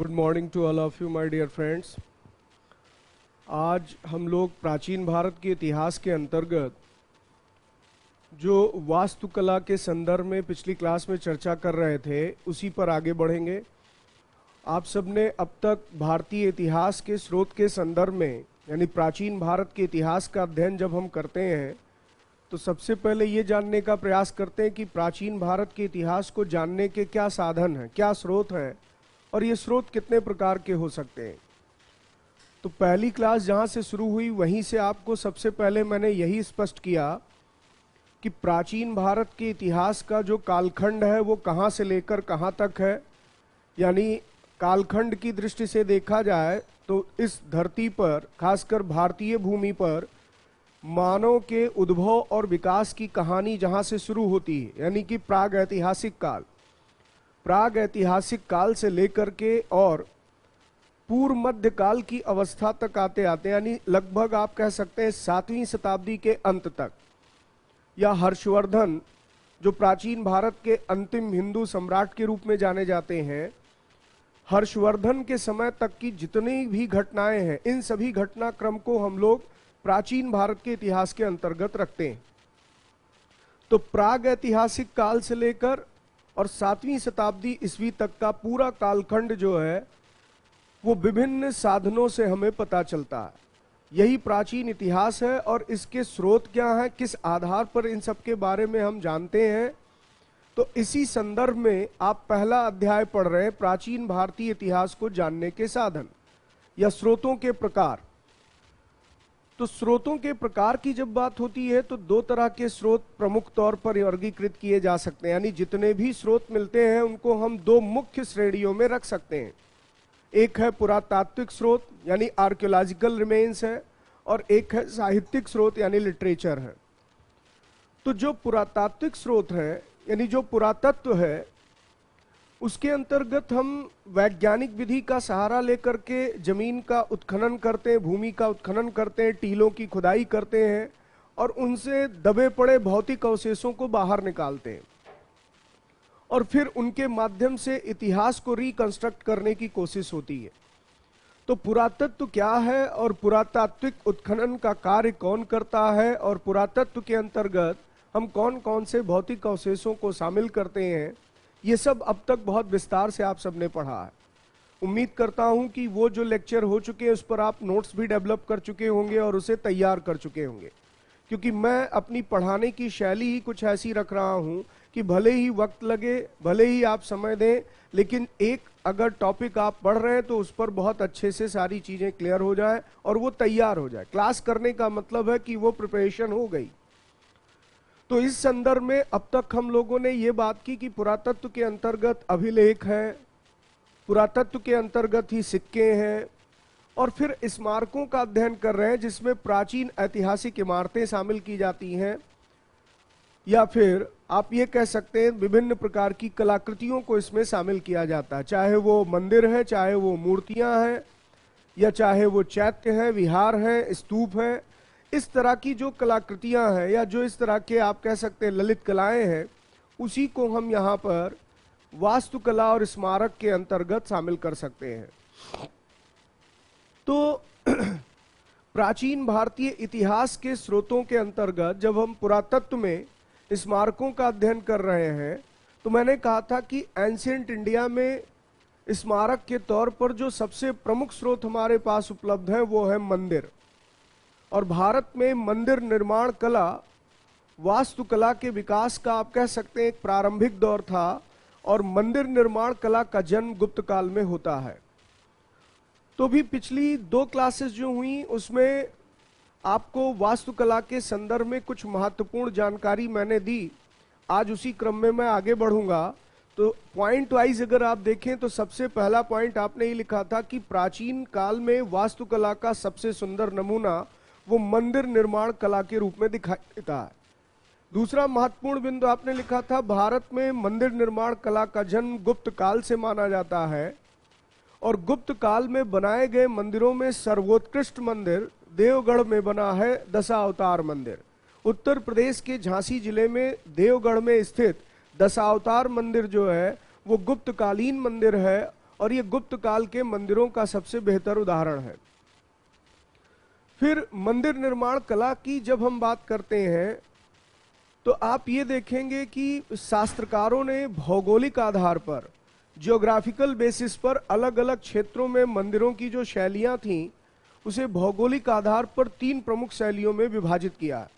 Good morning to all of you my dear friends. आज हम लोग प्राचीन भारत के इतिहास के अंतर्गत जो वास्तुकला के संदर्भ में पिछली क्लास में चर्चा कर रहे थे उसी पर आगे बढ़ेंगे। आप सबने अब तक भारतीय इतिहास के स्रोत के संदर्भ में यानी प्राचीन भारत के इतिहास का अध्ययन जब हम करते हैं तो सबसे पहले ये जानने का प्रयास करते हैं कि प्राचीन भारत के इतिहास को जानने के क्या साधन हैं, क्या स्रोत हैं और ये स्रोत कितने प्रकार के हो सकते हैं। तो पहली क्लास जहाँ से शुरू हुई वहीं से आपको सबसे पहले मैंने यही स्पष्ट किया कि प्राचीन भारत के इतिहास का जो कालखंड है वो कहाँ से लेकर कहाँ तक है। यानी कालखंड की दृष्टि से देखा जाए तो इस धरती पर, खासकर भारतीय भूमि पर, मानव के उद्भव और विकास की कहानी जहाँ से शुरू होती है यानी कि प्राग ऐतिहासिक काल से लेकर के और पूर्व मध्य काल की अवस्था तक आते आते यानी लगभग आप कह सकते हैं 7वीं शताब्दी के अंत तक, या हर्षवर्धन जो प्राचीन भारत के अंतिम हिंदू सम्राट के रूप में जाने जाते हैं, हर्षवर्धन के समय तक की जितनी भी घटनाएं हैं इन सभी घटनाक्रम को हम लोग प्राचीन भारत के इतिहास के अंतर्गत रखते हैं। तो प्राग ऐतिहासिक काल से लेकर और 7वीं शताब्दी ईस्वी तक का पूरा कालखंड जो है वो विभिन्न साधनों से हमें पता चलता है। यही प्राचीन इतिहास है और इसके स्रोत क्या हैं, किस आधार पर इन सब के बारे में हम जानते हैं। तो इसी संदर्भ में आप पहला अध्याय पढ़ रहे हैं, प्राचीन भारतीय इतिहास को जानने के साधन या स्रोतों के प्रकार। तो स्रोतों के प्रकार की जब बात होती है तो दो तरह के स्रोत प्रमुख तौर पर वर्गीकृत किए जा सकते हैं, यानी जितने भी स्रोत मिलते हैं उनको हम दो मुख्य श्रेणियों में रख सकते हैं। एक है पुरातात्विक स्रोत यानी आर्कियोलॉजिकल रिमेन्स है, और एक है साहित्यिक स्रोत यानी लिटरेचर है। तो जो पुरातात्विक स्रोत है यानी जो पुरातत्व है उसके अंतर्गत हम वैज्ञानिक विधि का सहारा लेकर के जमीन का उत्खनन करते हैं, भूमि का उत्खनन करते हैं, टीलों की खुदाई करते हैं और उनसे दबे पड़े भौतिक अवशेषों को बाहर निकालते हैं और फिर उनके माध्यम से इतिहास को रिकंस्ट्रक्ट करने की कोशिश होती है। तो पुरातत्व क्या है और पुरातात्विक उत्खनन का कार्य कौन करता है और पुरातत्व के अंतर्गत हम कौन कौन से भौतिक अवशेषों को शामिल करते हैं, ये सब अब तक बहुत विस्तार से आप सबने पढ़ा है। उम्मीद करता हूं कि वो जो लेक्चर हो चुके हैं उस पर आप नोट्स भी डेवलप कर चुके होंगे और उसे तैयार कर चुके होंगे, क्योंकि मैं अपनी पढ़ाने की शैली ही कुछ ऐसी रख रहा हूं कि भले ही वक्त लगे, भले ही आप समय दें, लेकिन एक अगर टॉपिक आप पढ़ रहे हैं तो उस पर बहुत अच्छे से सारी चीजें क्लियर हो जाए और वो तैयार हो जाए। क्लास करने का मतलब है कि वो प्रिपरेशन हो गई। तो इस संदर्भ में अब तक हम लोगों ने ये बात की कि पुरातत्व के अंतर्गत अभिलेख है, पुरातत्व के अंतर्गत ही सिक्के हैं और फिर स्मारकों का अध्ययन कर रहे हैं जिसमें प्राचीन ऐतिहासिक इमारतें शामिल की जाती हैं, या फिर आप ये कह सकते हैं विभिन्न प्रकार की कलाकृतियों को इसमें शामिल किया जाता है, चाहे वो मंदिर है, चाहे वो मूर्तियां हैं, या चाहे वो चैत्य हैं, विहार हैं, स्तूप हैं। इस तरह की जो कलाकृतियां हैं या जो इस तरह के आप कह सकते हैं ललित कलाएं हैं, उसी को हम यहाँ पर वास्तुकला और स्मारक के अंतर्गत शामिल कर सकते हैं। तो प्राचीन भारतीय इतिहास के स्रोतों के अंतर्गत जब हम पुरातत्व में स्मारकों का अध्ययन कर रहे हैं तो मैंने कहा था कि एंशिएंट इंडिया में स्मारक के तौर पर जो सबसे प्रमुख स्रोत हमारे पास उपलब्ध है वो है मंदिर। और भारत में मंदिर निर्माण कला वास्तुकला के विकास का आप कह सकते हैं एक प्रारंभिक दौर था और मंदिर निर्माण कला का जन्म गुप्त काल में होता है। तो भी पिछली दो क्लासेस जो हुई उसमें आपको वास्तुकला के संदर्भ में कुछ महत्वपूर्ण जानकारी मैंने दी। आज उसी क्रम में मैं आगे बढ़ूंगा। तो पॉइंट वाइज अगर आप देखें तो सबसे पहला पॉइंट आपने ये लिखा था कि प्राचीन काल में वास्तुकला का सबसे सुंदर नमूना वो मंदिर निर्माण कला के रूप में दिखाई देता है। दूसरा महत्वपूर्ण बिंदु आपने लिखा था भारत में मंदिर निर्माण कला का जन्म गुप्त काल से माना जाता है और गुप्त काल में बनाए गए मंदिरों में सर्वोत्कृष्ट मंदिर देवगढ़ में बना है दशावतार मंदिर। उत्तर प्रदेश के झांसी जिले में देवगढ़ में स्थित दशावतार मंदिर जो है वो गुप्तकालीन मंदिर है और ये गुप्त काल के मंदिरों का सबसे बेहतर उदाहरण है। फिर मंदिर निर्माण कला की जब हम बात करते हैं तो आप ये देखेंगे कि शास्त्रकारों ने भौगोलिक आधार पर, जियोग्राफिकल बेसिस पर अलग अलग क्षेत्रों में मंदिरों की जो शैलियां थीं उसे भौगोलिक आधार पर 3 प्रमुख शैलियों में विभाजित किया,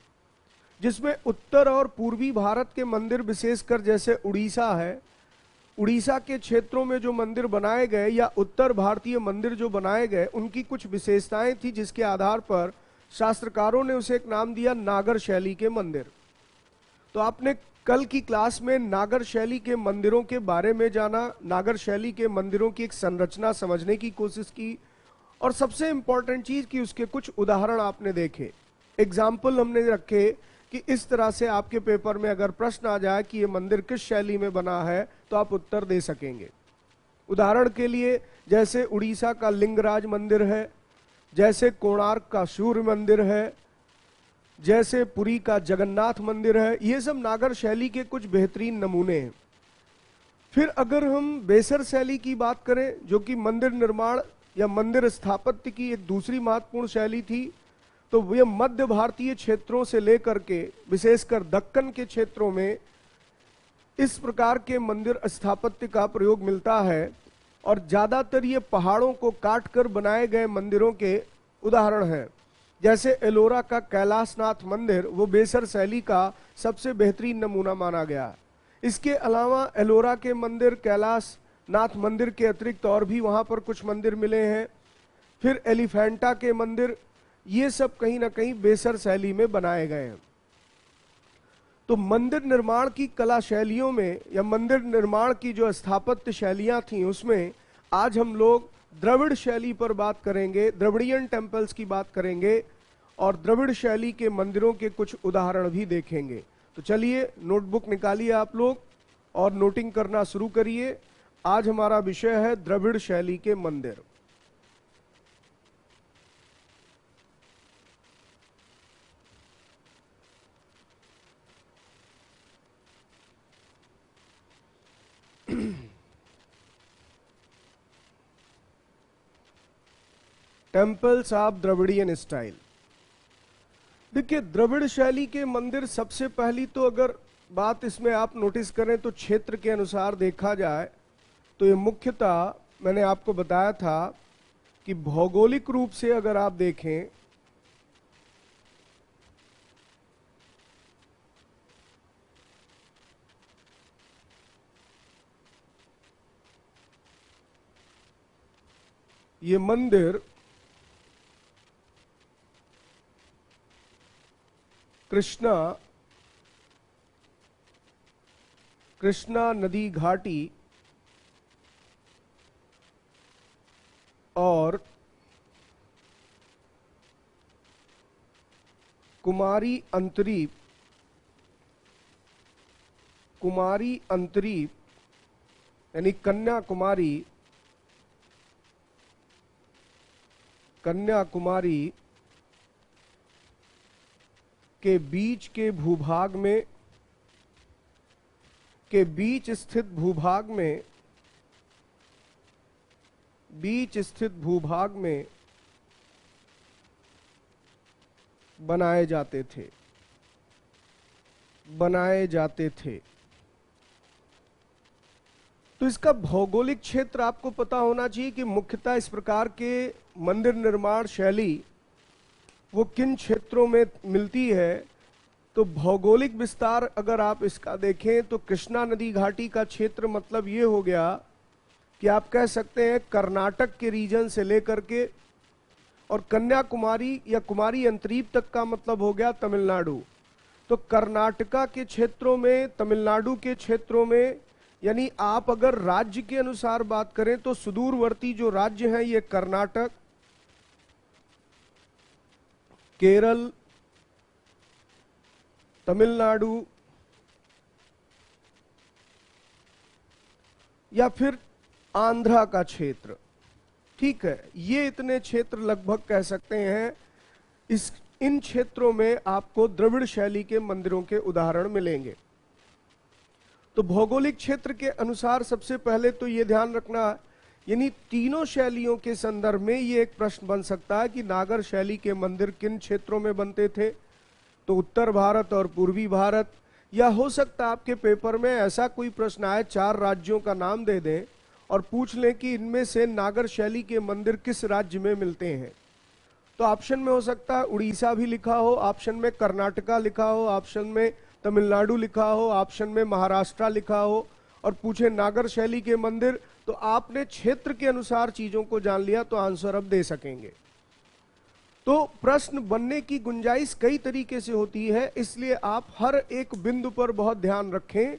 जिसमें उत्तर और पूर्वी भारत के मंदिर, विशेषकर जैसे उड़ीसा है, उड़ीसा के क्षेत्रों में जो मंदिर बनाए गए या उत्तर भारतीय मंदिर जो बनाए गए उनकी कुछ विशेषताएं थी, जिसके आधार पर शास्त्रकारों ने उसे एक नाम दिया नागर शैली के मंदिर। तो आपने कल की क्लास में नागर शैली के मंदिरों के बारे में जाना, नागर शैली के मंदिरों की एक संरचना समझने की कोशिश की, और सबसे इंपॉर्टेंट चीज कि उसके कुछ उदाहरण आपने देखे, एग्जाम्पल हमने रखे कि इस तरह से आपके पेपर में अगर प्रश्न आ जाए कि ये मंदिर किस शैली में बना है तो आप उत्तर दे सकेंगे। उदाहरण के लिए जैसे उड़ीसा का लिंगराज मंदिर है, जैसे कोणार्क का सूर्य मंदिर है, जैसे पुरी का जगन्नाथ मंदिर है, ये सब नागर शैली के कुछ बेहतरीन नमूने हैं। फिर अगर हम बेसर शैली की बात करें, जो कि मंदिर निर्माण या मंदिर स्थापत्य की एक दूसरी महत्वपूर्ण शैली थी, तो यह मध्य भारतीय क्षेत्रों से लेकर के विशेषकर दक्कन के क्षेत्रों में इस प्रकार के मंदिर स्थापत्य का प्रयोग मिलता है, और ज्यादातर ये पहाड़ों को काटकर बनाए गए मंदिरों के उदाहरण हैं। जैसे एलोरा का कैलाशनाथ मंदिर वो बेसर शैली का सबसे बेहतरीन नमूना माना गया। इसके अलावा एलोरा के मंदिर, कैलाशनाथ मंदिर के अतिरिक्त और भी वहां पर कुछ मंदिर मिले हैं। फिर एलिफेंटा के मंदिर, ये सब कहीं ना कहीं बेसर शैली में बनाए गए हैं। तो मंदिर निर्माण की कला शैलियों में या मंदिर निर्माण की जो स्थापत्य शैलियां थी उसमें आज हम लोग द्रविड़ शैली पर बात करेंगे, द्रविडियन टेम्पल्स की बात करेंगे और द्रविड़ शैली के मंदिरों के कुछ उदाहरण भी देखेंगे। तो चलिए नोटबुक निकालिए आप लोग और नोटिंग करना शुरू करिए। आज हमारा विषय है द्रविड़ शैली के मंदिर। Temples of Dravidian style. देखिए, द्रविड़ शैली के मंदिर सबसे पहली तो अगर बात इसमें आप नोटिस करें तो क्षेत्र के अनुसार देखा जाए तो ये मुख्यतः मैंने आपको बताया था कि भौगोलिक रूप से अगर आप देखें ये मंदिर कृष्णा नदी घाटी और कुमारी अंतरीप यानी कन्याकुमारी के बीच के भूभाग में स्थित भूभाग में बनाए जाते थे। तो इसका भौगोलिक क्षेत्र आपको पता होना चाहिए कि मुख्यतः इस प्रकार के मंदिर निर्माण शैली वो किन क्षेत्रों में मिलती है। तो भौगोलिक विस्तार अगर आप इसका देखें तो कृष्णा नदी घाटी का क्षेत्र मतलब ये हो गया कि आप कह सकते हैं कर्नाटक के रीजन से लेकर के, और कन्याकुमारी या कुमारी अंतरीप तक का मतलब हो गया तमिलनाडु। तो कर्नाटका के क्षेत्रों में, तमिलनाडु के क्षेत्रों में, यानी आप अगर राज्य के अनुसार बात करें तो सुदूरवर्ती जो राज्य हैं ये कर्नाटक, केरल, तमिलनाडु या फिर आंध्रा का क्षेत्र, ठीक है, ये इतने क्षेत्र लगभग कह सकते हैं। इन क्षेत्रों में आपको द्रविड़ शैली के मंदिरों के उदाहरण मिलेंगे। तो भौगोलिक क्षेत्र के अनुसार सबसे पहले तो ये ध्यान रखना यानी तीनों शैलियों के संदर्भ में ये एक प्रश्न बन सकता है कि नागर शैली के मंदिर किन क्षेत्रों में बनते थे, तो उत्तर भारत और पूर्वी भारत, या हो सकता है आपके पेपर में ऐसा कोई प्रश्न आए 4 राज्यों का नाम दे दें और पूछ लें कि इनमें से नागर शैली के मंदिर किस राज्य में मिलते हैं। तो ऑप्शन में हो सकता है उड़ीसा भी लिखा हो, ऑप्शन में कर्नाटका लिखा हो, ऑप्शन में तमिलनाडु लिखा हो, ऑप्शन में महाराष्ट्र लिखा हो, और पूछे नागर शैली के मंदिर, तो आपने क्षेत्र के अनुसार चीजों को जान लिया तो आंसर अब दे सकेंगे। तो प्रश्न बनने की गुंजाइश कई तरीके से होती है, इसलिए आप हर एक बिंदु पर बहुत ध्यान रखें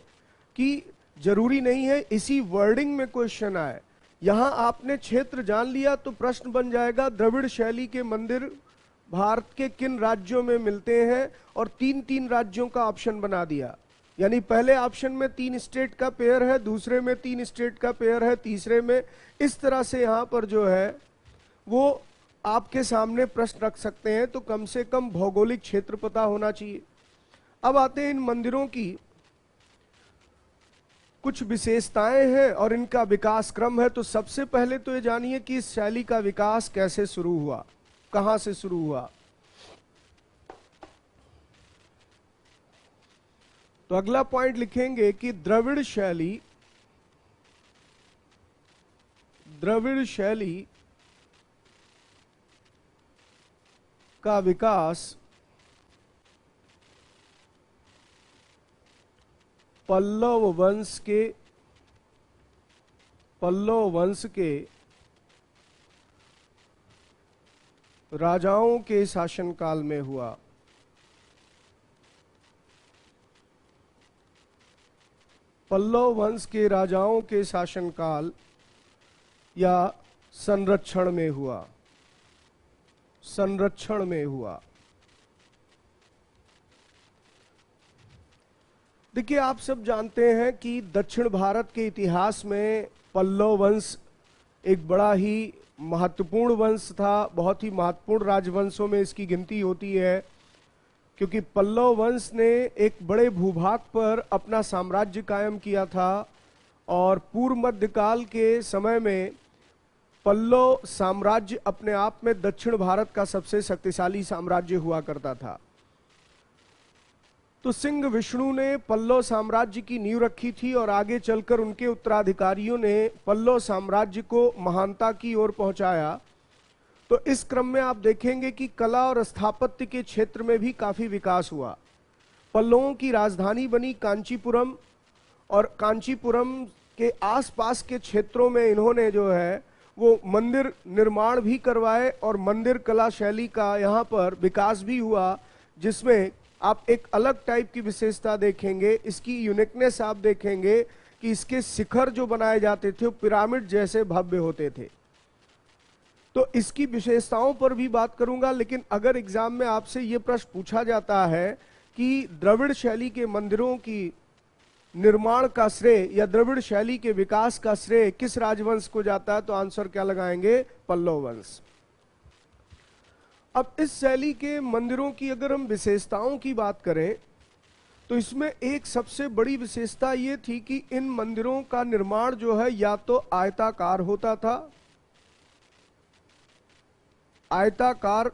कि जरूरी नहीं है इसी वर्डिंग में क्वेश्चन आए। यहां आपने क्षेत्र जान लिया तो प्रश्न बन जाएगा द्रविड़ शैली के मंदिर भारत के किन राज्यों में मिलते हैं, और 3-3 राज्यों का ऑप्शन बना दिया। यानी पहले ऑप्शन में 3 स्टेट का पेयर है, दूसरे में 3 स्टेट का पेयर है, तीसरे में, इस तरह से यहां पर जो है वो आपके सामने प्रश्न रख सकते हैं। तो कम से कम भौगोलिक क्षेत्र पता होना चाहिए। अब आते हैं इन मंदिरों की कुछ विशेषताएं हैं और इनका विकास क्रम है। तो सबसे पहले तो ये जानिए कि इस शैली का विकास कैसे शुरू हुआ, कहां से शुरू हुआ। तो अगला पॉइंट लिखेंगे कि द्रविड़ शैली का विकास पल्लव वंश के राजाओं के शासनकाल में हुआ। पल्लव वंश के राजाओं के शासनकाल या संरक्षण में हुआ। देखिए, आप सब जानते हैं कि दक्षिण भारत के इतिहास में पल्लव वंश एक बड़ा ही महत्वपूर्ण वंश था। बहुत ही महत्वपूर्ण राजवंशों में इसकी गिनती होती है, क्योंकि पल्लव वंश ने एक बड़े भूभाग पर अपना साम्राज्य कायम किया था। और पूर्व मध्यकाल के समय में पल्लव साम्राज्य अपने आप में दक्षिण भारत का सबसे शक्तिशाली साम्राज्य हुआ करता था। तो सिंह विष्णु ने पल्लव साम्राज्य की नींव रखी थी और आगे चलकर उनके उत्तराधिकारियों ने पल्लव साम्राज्य को महानता की ओर पहुंचाया। तो इस क्रम में आप देखेंगे कि कला और स्थापत्य के क्षेत्र में भी काफी विकास हुआ। पल्लवों की राजधानी बनी कांचीपुरम, और कांचीपुरम के आसपास के क्षेत्रों में इन्होंने जो है वो मंदिर निर्माण भी करवाए और मंदिर कला शैली का यहाँ पर विकास भी हुआ, जिसमें आप एक अलग टाइप की विशेषता देखेंगे। इसकी यूनिकनेस आप देखेंगे कि इसके शिखर जो बनाए जाते थे वो पिरामिड जैसे भव्य होते थे। तो इसकी विशेषताओं पर भी बात करूंगा, लेकिन अगर एग्जाम में आपसे ये प्रश्न पूछा जाता है कि द्रविड़ शैली के मंदिरों की निर्माण का श्रेय या द्रविड़ शैली के विकास का श्रेय किस राजवंश को जाता है, तो आंसर क्या लगाएंगे? पल्लव वंश। अब इस शैली के मंदिरों की अगर हम विशेषताओं की बात करें तो इसमें एक सबसे बड़ी विशेषता ये थी कि इन मंदिरों का निर्माण जो है या तो आयताकार होता था, आयताकार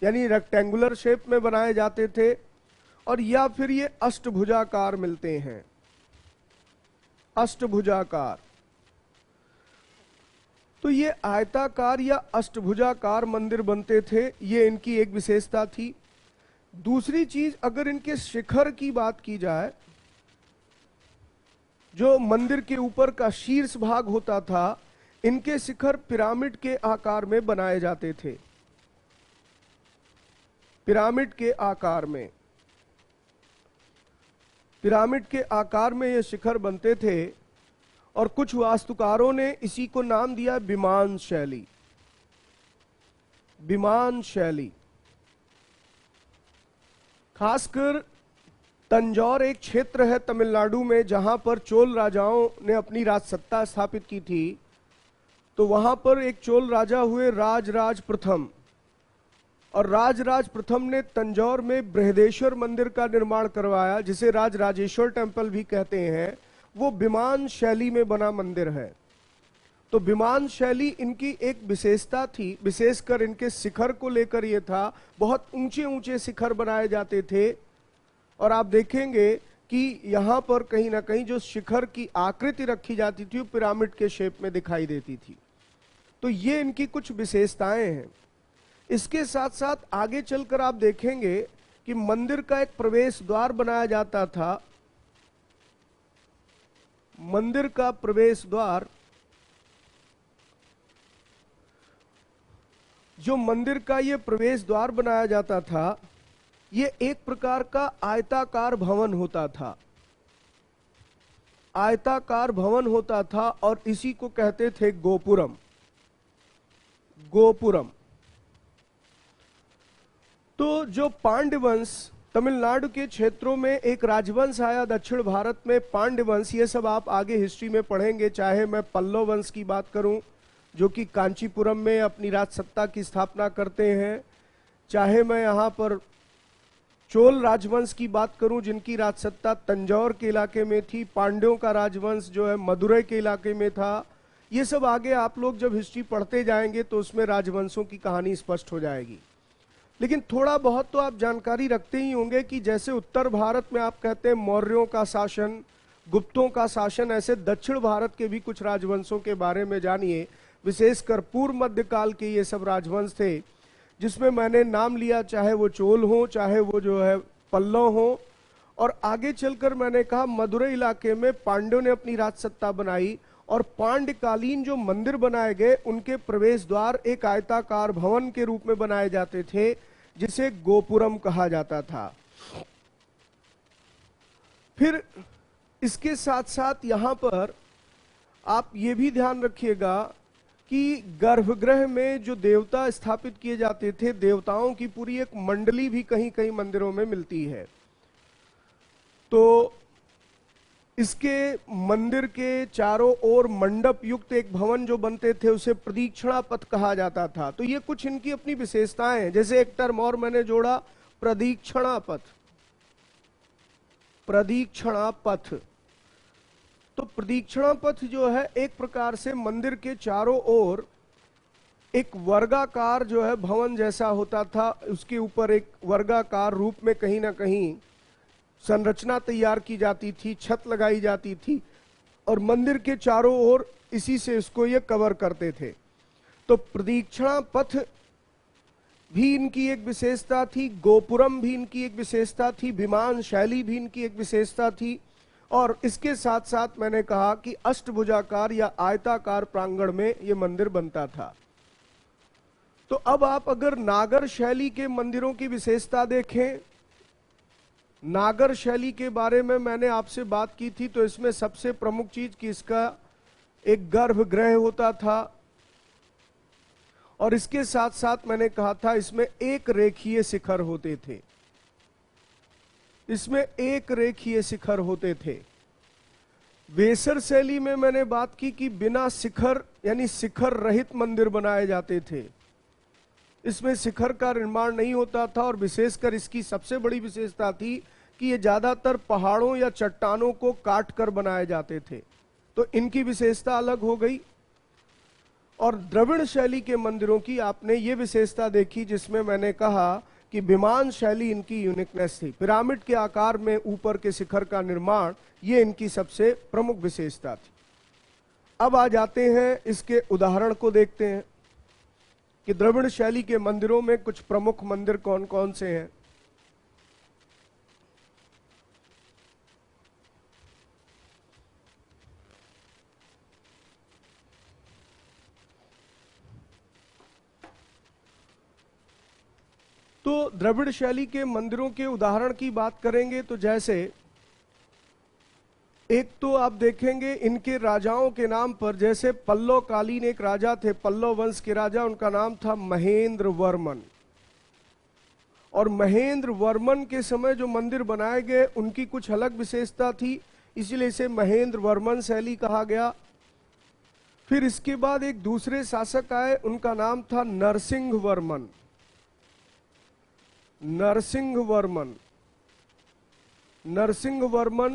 यानी रेक्टेंगुलर शेप में बनाए जाते थे, और या फिर ये अष्टभुजाकार मिलते हैं, अष्टभुजाकार। तो ये आयताकार या अष्टभुजाकार मंदिर बनते थे, ये इनकी एक विशेषता थी। दूसरी चीज, अगर इनके शिखर की बात की जाए, जो मंदिर के ऊपर का शीर्ष भाग होता था, इनके शिखर पिरामिड के आकार में बनाए जाते थे, पिरामिड के आकार में, पिरामिड के आकार में ये शिखर बनते थे। और कुछ वास्तुकारों ने इसी को नाम दिया विमान शैली, विमान शैली। खासकर तंजौर एक क्षेत्र है तमिलनाडु में जहां पर चोल राजाओं ने अपनी राजसत्ता स्थापित की थी। तो वहां पर एक चोल राजा हुए राजराज प्रथम, और राजराज प्रथम ने तंजौर में बृहदेश्वर मंदिर का निर्माण करवाया, जिसे राजराजेश्वर टेम्पल भी कहते हैं। वो विमान शैली में बना मंदिर है। तो विमान शैली इनकी एक विशेषता थी, विशेषकर इनके शिखर को लेकर ये था, बहुत ऊंचे ऊंचे शिखर बनाए जाते थे। और आप देखेंगे कि यहां पर कहीं ना कहीं जो शिखर की आकृति रखी जाती थी वो पिरामिड के शेप में दिखाई देती थी। तो ये इनकी कुछ विशेषताएं हैं। इसके साथ साथ आगे चलकर आप देखेंगे कि मंदिर का एक प्रवेश द्वार बनाया जाता था। मंदिर का प्रवेश द्वार, जो मंदिर का ये प्रवेश द्वार बनाया जाता था, ये एक प्रकार का आयताकार भवन होता था। आयताकार भवन होता था और इसी को कहते थे गोपुरम। गोपुरम। तो जो पांड्य वंश, तमिलनाडु के क्षेत्रों में एक राजवंश आया दक्षिण भारत में, पांड्य वंश, ये सब आप आगे हिस्ट्री में पढ़ेंगे। चाहे मैं पल्लव वंश की बात करूं जो कि कांचीपुरम में अपनी राजसत्ता की स्थापना करते हैं, चाहे मैं यहां पर चोल राजवंश की बात करूं जिनकी राजसत्ता तंजौर के इलाके में थी, पांड्यों का राजवंश जो है मदुरै के इलाके में था। ये सब आगे आप लोग जब हिस्ट्री पढ़ते जाएंगे तो उसमें राजवंशों की कहानी स्पष्ट हो जाएगी। लेकिन थोड़ा बहुत तो आप जानकारी रखते ही होंगे कि जैसे उत्तर भारत में आप कहते हैं मौर्यों का शासन, गुप्तों का शासन, ऐसे दक्षिण भारत के भी कुछ राजवंशों के बारे में जानिए। विशेषकर पूर्व मध्यकाल के ये सब राजवंश थे जिसमें मैंने नाम लिया, चाहे वो चोल हो, चाहे वो जो है पल्लव हो। और आगे चलकर मैंने कहा मदुरै इलाके में पांड्यों ने अपनी राजसत्ता बनाई और पांड्यकालीन जो मंदिर बनाए गए उनके प्रवेश द्वार एक आयताकार भवन के रूप में बनाए जाते थे जिसे गोपुरम कहा जाता था। फिर इसके साथ साथ यहां पर आप ये भी ध्यान रखिएगा कि गर्भगृह में जो देवता स्थापित किए जाते थे, देवताओं की पूरी एक मंडली भी कहीं कहीं मंदिरों में मिलती है। तो इसके मंदिर के चारों ओर मंडप युक्त एक भवन जो बनते थे उसे प्रदीक्षिणा पथ कहा जाता था। तो ये कुछ इनकी अपनी विशेषताएं हैं। जैसे एक टर्म और मैंने जोड़ा, प्रदीक्षिणा पथ। प्रदीक्षिणा पथ, तो प्रदीक्षिणा पथ जो है एक प्रकार से मंदिर के चारों ओर एक वर्गाकार जो है भवन जैसा होता था, उसके ऊपर एक वर्गाकार रूप में कहीं ना कहीं संरचना तैयार की जाती थी, छत लगाई जाती थी और मंदिर के चारों ओर इसी से इसको ये कवर करते थे। तो प्रदीक्षिणा पथ भी इनकी एक विशेषता थी, गोपुरम भी इनकी एक विशेषता थी, विमान शैली भी इनकी एक विशेषता थी। और इसके साथ साथ मैंने कहा कि अष्टभुजाकार या आयताकार प्रांगण में ये मंदिर बनता था। तो अब आप अगर नागर शैली के मंदिरों की विशेषता देखें, नागर शैली के बारे में मैंने आपसे बात की थी, तो इसमें सबसे प्रमुख चीज कि इसका एक गर्भगृह होता था और इसके साथ साथ मैंने कहा था इसमें एक रेखीय शिखर होते थे। इसमें एक रेखीय शिखर होते थे। वेसर शैली में मैंने बात की कि बिना शिखर यानी शिखर रहित मंदिर बनाए जाते थे। इसमें शिखर का निर्माण नहीं होता था और विशेषकर इसकी सबसे बड़ी विशेषता थी कि ये ज्यादातर पहाड़ों या चट्टानों को काट कर बनाए जाते थे। तो इनकी विशेषता अलग हो गई। और द्रविड़ शैली के मंदिरों की आपने ये विशेषता देखी जिसमें मैंने कहा कि विमान शैली इनकी यूनिकनेस थी। पिरामिड के आकार में ऊपर के शिखर का निर्माण, ये इनकी सबसे प्रमुख विशेषता थी। अब आ जाते हैं इसके उदाहरण को देखते हैं कि द्रविड़ शैली के मंदिरों में कुछ प्रमुख मंदिर कौन कौन से हैं। तो द्रविड़ शैली के मंदिरों के उदाहरण की बात करेंगे तो जैसे एक तो आप देखेंगे इनके राजाओं के नाम पर, जैसे पल्लव कालीन एक राजा थे, पल्लव वंश के राजा, उनका नाम था महेंद्र वर्मन। और महेंद्र वर्मन के समय जो मंदिर बनाए गए उनकी कुछ अलग विशेषता थी, इसीलिए इसे महेंद्र वर्मन शैली कहा गया। फिर इसके बाद एक दूसरे शासक आए, उनका नाम था नरसिंह वर्मन। नरसिंह वर्मन, नरसिंह वर्मन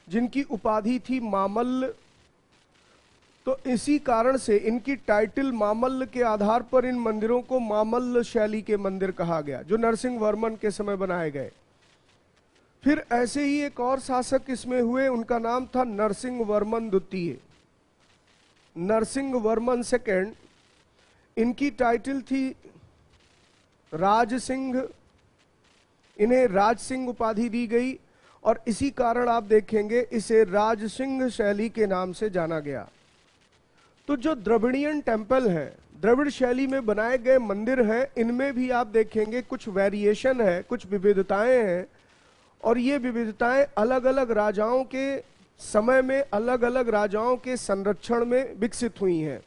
जिनकी उपाधि थी मामल्ल। तो इसी कारण से इनकी टाइटल मामल्ल के आधार पर इन मंदिरों को मामल्ल शैली के मंदिर कहा गया, जो नरसिंह वर्मन के समय बनाए गए। फिर ऐसे ही एक और शासक इसमें हुए, उनका नाम था नरसिंह वर्मन द्वितीय, नरसिंह वर्मन सेकेंड। इनकी टाइटल थी राज सिंह, इन्हें राज सिंह उपाधि दी गई और इसी कारण आप देखेंगे इसे राज सिंह शैली के नाम से जाना गया। तो जो द्रविड़ियन टेम्पल है, द्रविड़ शैली में बनाए गए मंदिर हैं, इनमें भी आप देखेंगे कुछ वेरिएशन है, कुछ विविधताएं हैं, और ये विविधताएं अलग अलग राजाओं के समय में, अलग अलग राजाओं के संरक्षण में विकसित हुई हैं।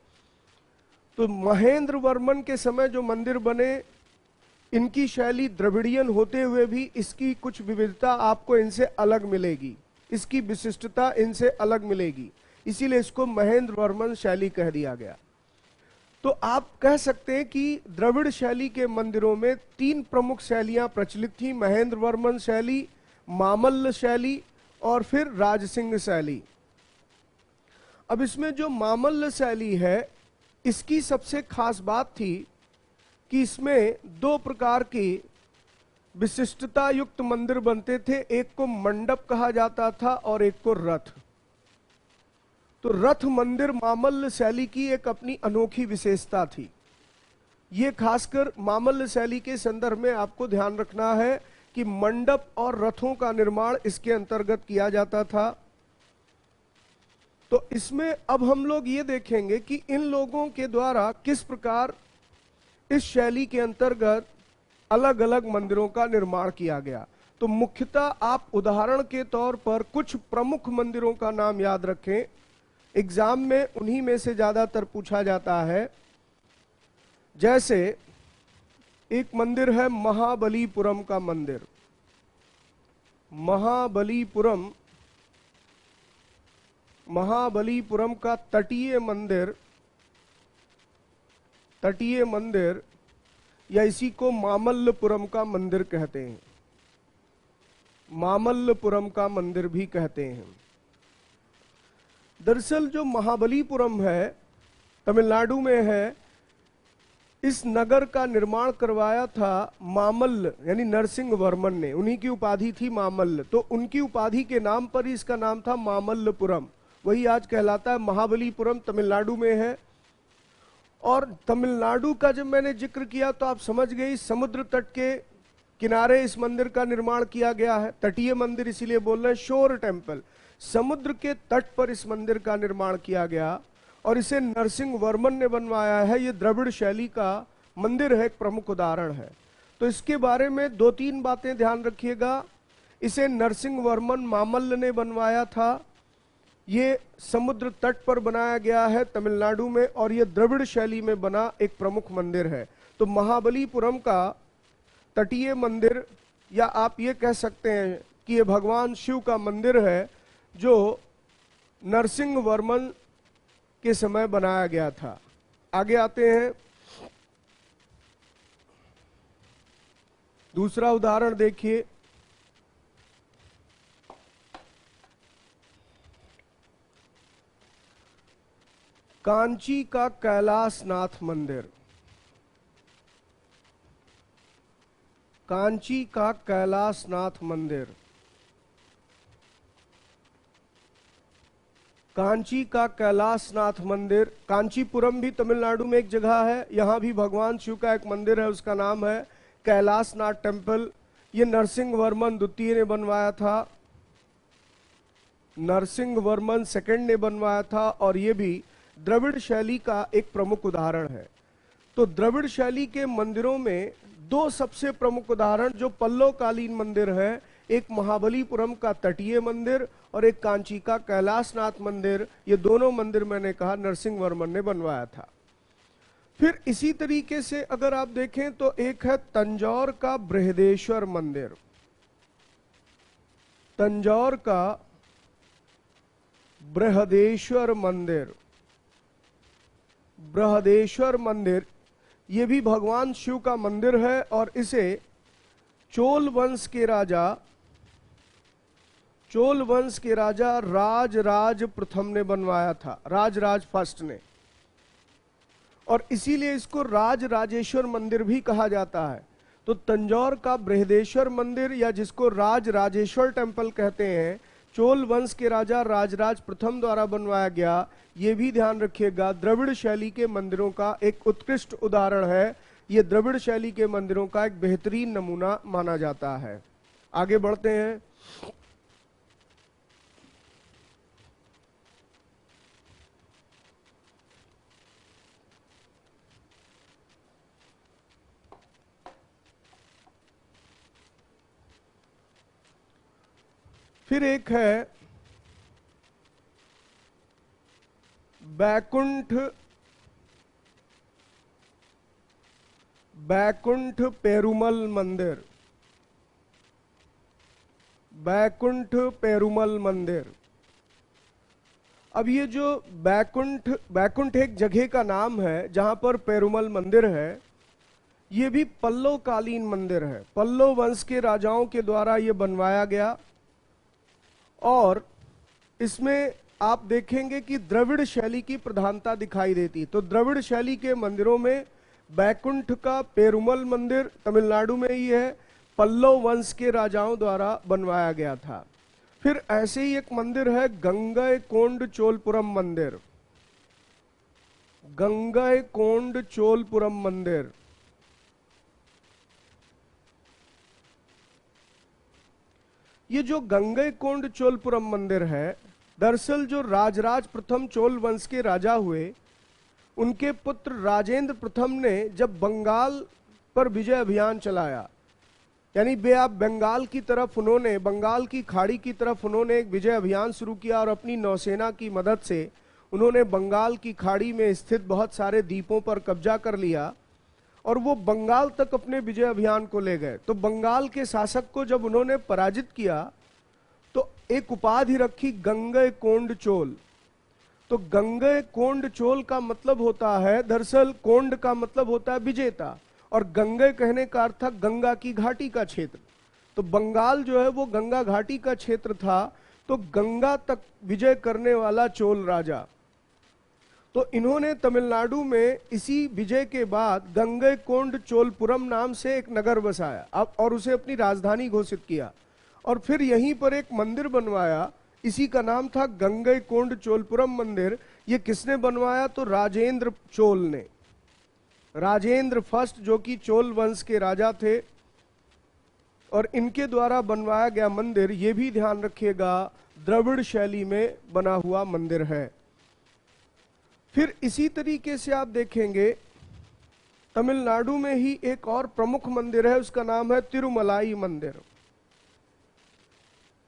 तो महेंद्र वर्मन के समय जो मंदिर बने, इनकी शैली द्रविड़ियन होते हुए भी इसकी कुछ विविधता आपको इनसे अलग मिलेगी, इसकी विशिष्टता इनसे अलग मिलेगी, इसीलिए इसको महेंद्र वर्मन शैली कह दिया गया। तो आप कह सकते हैं कि द्रविड़ शैली के मंदिरों में 3 प्रमुख शैलियां प्रचलित थी, महेंद्र वर्मन शैली, मामल्ल शैली और फिर राजसिंह शैली। अब इसमें जो मामल्ल शैली है, इसकी सबसे खास बात थी कि इसमें 2 प्रकार की विशिष्टता युक्त मंदिर बनते थे, एक को मंडप कहा जाता था और एक को रथ। तो रथ मंदिर मामल्ल शैली की एक अपनी अनोखी विशेषता थी। ये खासकर मामल्ल शैली के संदर्भ में आपको ध्यान रखना है कि मंडप और रथों का निर्माण इसके अंतर्गत किया जाता था। तो इसमें अब हम लोग ये देखेंगे कि इन लोगों के द्वारा किस प्रकार इस शैली के अंतर्गत अलग अलग मंदिरों का निर्माण किया गया। तो मुख्यतः आप उदाहरण के तौर पर कुछ प्रमुख मंदिरों का नाम याद रखें, एग्जाम में उन्हीं में से ज्यादातर पूछा जाता है। जैसे एक मंदिर है महाबलीपुरम का मंदिर, महाबलीपुरम का तटीय मंदिर या इसी को मामल्लपुरम का मंदिर कहते हैं, मामल्लपुरम का मंदिर भी कहते हैं। दरअसल जो महाबलीपुरम है, तमिलनाडु में है, इस नगर का निर्माण करवाया था मामल्ल यानी नरसिंह वर्मन ने, उन्हीं की उपाधि थी मामल्ल। तो उनकी उपाधि के नाम पर ही इसका नाम था मामल्लपुरम, वही आज कहलाता है महाबलीपुरम, तमिलनाडु में है। और तमिलनाडु का जब मैंने जिक्र किया तो आप समझ गए, समुद्र तट के किनारे इस मंदिर का निर्माण किया गया है, तटीय मंदिर इसीलिए बोल रहे हैं, शोर टेम्पल, समुद्र के तट पर इस मंदिर का निर्माण किया गया और इसे नरसिंह वर्मन ने बनवाया है। ये द्रविड़ शैली का मंदिर है, एक प्रमुख उदाहरण है। तो इसके बारे में 2-3 बातें ध्यान रखिएगा। इसे नरसिंह वर्मन मामल्ल ने बनवाया था, ये समुद्र तट पर बनाया गया है तमिलनाडु में, और ये द्रविड़ शैली में बना एक प्रमुख मंदिर है। तो महाबलीपुरम का तटीय मंदिर, या आप ये कह सकते हैं कि ये भगवान शिव का मंदिर है जो नरसिंह वर्मन के समय बनाया गया था। आगे आते हैं, दूसरा उदाहरण देखिए। कांची का कैलाशनाथ मंदिर, कांची का कैलाशनाथ मंदिर, कांची का कैलाशनाथ मंदिर, कांचीपुरम भी तमिलनाडु में एक जगह है, यहां भी भगवान शिव का एक मंदिर है, उसका नाम है कैलाशनाथ टेम्पल। ये नरसिंह वर्मन द्वितीय ने बनवाया था, नरसिंह वर्मन सेकंड ने बनवाया था, और ये भी द्रविड़ शैली का एक प्रमुख उदाहरण है। तो द्रविड़ शैली के मंदिरों में 2 सबसे प्रमुख उदाहरण जो पल्लव कालीन मंदिर है, एक महाबलीपुरम का तटीय मंदिर और एक कांची का कैलाशनाथ मंदिर, ये दोनों मंदिर मैंने कहा नरसिंह वर्मन ने बनवाया था। फिर इसी तरीके से अगर आप देखें तो एक है तंजौर का बृहदेश्वर मंदिर, तंजौर का बृहदेश्वर मंदिर, बृहदेश्वर मंदिर, ये भी भगवान शिव का मंदिर है और इसे चोल वंश के राजा चोल वंश के राजा राजराज प्रथम ने बनवाया था, राजराज फर्स्ट ने, और इसीलिए इसको राजराजेश्वर मंदिर भी कहा जाता है। तो तंजौर का बृहदेश्वर मंदिर या जिसको राजराजेश्वर टेम्पल कहते हैं, चोल वंश के राजा राजराज प्रथम द्वारा बनवाया गया। ये भी ध्यान रखिएगा, द्रविड़ शैली के मंदिरों का एक उत्कृष्ट उदाहरण है। ये द्रविड़ शैली के मंदिरों का एक बेहतरीन नमूना माना जाता है। आगे बढ़ते हैं। फिर एक है बैकुंठ पेरुमल मंदिर। बैकुंठ पेरुमल मंदिर। अब ये जो बैकुंठ एक जगह का नाम है जहां पर पेरुमल मंदिर है। ये भी पल्लव कालीन मंदिर है, पल्लव वंश के राजाओं के द्वारा ये बनवाया गया। और इसमें आप देखेंगे कि द्रविड़ शैली की प्रधानता दिखाई देती। तो द्रविड़ शैली के मंदिरों में बैकुंठ का पेरुमल मंदिर तमिलनाडु में ही है, पल्लव वंश के राजाओं द्वारा बनवाया गया था। फिर ऐसे ही एक मंदिर है गंगईकोंड चोलपुरम मंदिर। गंगईकोंड चोलपुरम मंदिर। ये जो गंगईकोंड चोलपुरम मंदिर है, दरअसल जो राजराज प्रथम चोल वंश के राजा हुए, उनके पुत्र राजेंद्र प्रथम ने जब बंगाल पर विजय अभियान चलाया, यानी बंगाल की तरफ उन्होंने, बंगाल की खाड़ी की तरफ उन्होंने एक विजय अभियान शुरू किया और अपनी नौसेना की मदद से उन्होंने बंगाल की खाड़ी में स्थित बहुत सारे द्वीपों पर कब्जा कर लिया और वो बंगाल तक अपने विजय अभियान को ले गए। तो बंगाल के शासक को जब उन्होंने पराजित किया तो एक उपाधि रखी गंगईकोंड चोल। तो गंगईकोंड चोल का मतलब होता है, दरअसल कोंड का मतलब होता है विजेता, और गंगे कहने का अर्थ था गंगा की घाटी का क्षेत्र। तो बंगाल जो है वो गंगा घाटी का क्षेत्र था, तो गंगा तक विजय करने वाला चोल राजा। तो इन्होंने तमिलनाडु में इसी विजय के बाद गंगईकोंड चोलपुरम नाम से एक नगर बसाया अब, और उसे अपनी राजधानी घोषित किया, और फिर यहीं पर एक मंदिर बनवाया। इसी का नाम था गंगईकोंड चोलपुरम मंदिर। ये किसने बनवाया? तो राजेंद्र चोल ने, राजेंद्र फर्स्ट, जो कि चोल वंश के राजा थे, और इनके द्वारा बनवाया गया मंदिर। ये भी ध्यान रखिएगा, द्रविड़ शैली में बना हुआ मंदिर है। फिर इसी तरीके से आप देखेंगे तमिलनाडु में ही एक और प्रमुख मंदिर है, उसका नाम है तिरुमलाई मंदिर।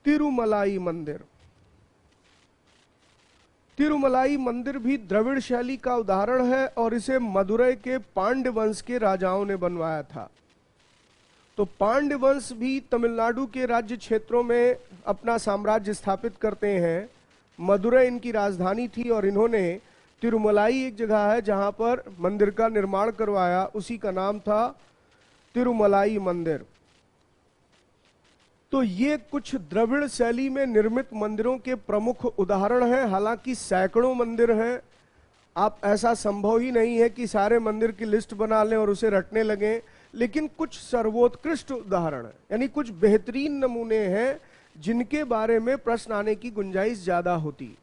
तिरुमलाई मंदिर। तिरुमलाई मंदिर भी द्रविड़ शैली का उदाहरण है और इसे मदुरै के पांड्य वंश के राजाओं ने बनवाया था। तो पांड्य वंश भी तमिलनाडु के राज्य क्षेत्रों में अपना साम्राज्य स्थापित करते हैं। मदुरै इनकी राजधानी थी और इन्होंने तिरुमलाई एक जगह है जहां पर मंदिर का निर्माण करवाया, उसी का नाम था तिरुमलाई मंदिर। तो ये कुछ द्रविड़ शैली में निर्मित मंदिरों के प्रमुख उदाहरण हैं। हालांकि सैकड़ों मंदिर हैं, आप ऐसा संभव ही नहीं है कि सारे मंदिर की लिस्ट बना लें और उसे रटने लगें, लेकिन कुछ सर्वोत्कृष्ट उदाहरण हैं, यानी कुछ बेहतरीन नमूने हैं जिनके बारे में प्रश्न आने की गुंजाइश ज्यादा होती।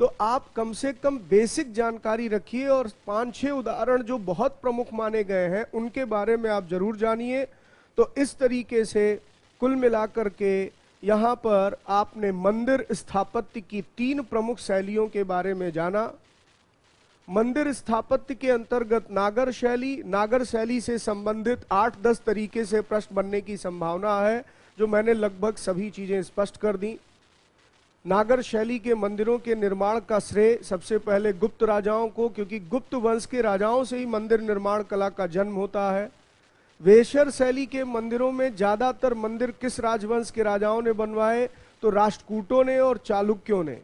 तो आप कम से कम बेसिक जानकारी रखिए और 5-6 उदाहरण जो बहुत प्रमुख माने गए हैं उनके बारे में आप जरूर जानिए। तो इस तरीके से कुल मिलाकर के यहाँ पर आपने मंदिर स्थापत्य की 3 प्रमुख शैलियों के बारे में जाना। मंदिर स्थापत्य के अंतर्गत नागर शैली, नागर शैली से संबंधित 8-10 तरीके से प्रश्न बनने की संभावना है, जो मैंने लगभग सभी चीजें स्पष्ट कर दी। नागर शैली के मंदिरों के निर्माण का श्रेय सबसे पहले गुप्त राजाओं को, क्योंकि गुप्त वंश के राजाओं से ही मंदिर निर्माण कला का जन्म होता है। वेशर शैली के मंदिरों में ज्यादातर मंदिर किस राजवंश के राजाओं ने बनवाए? तो राष्ट्रकूटों ने और चालुक्यों ने।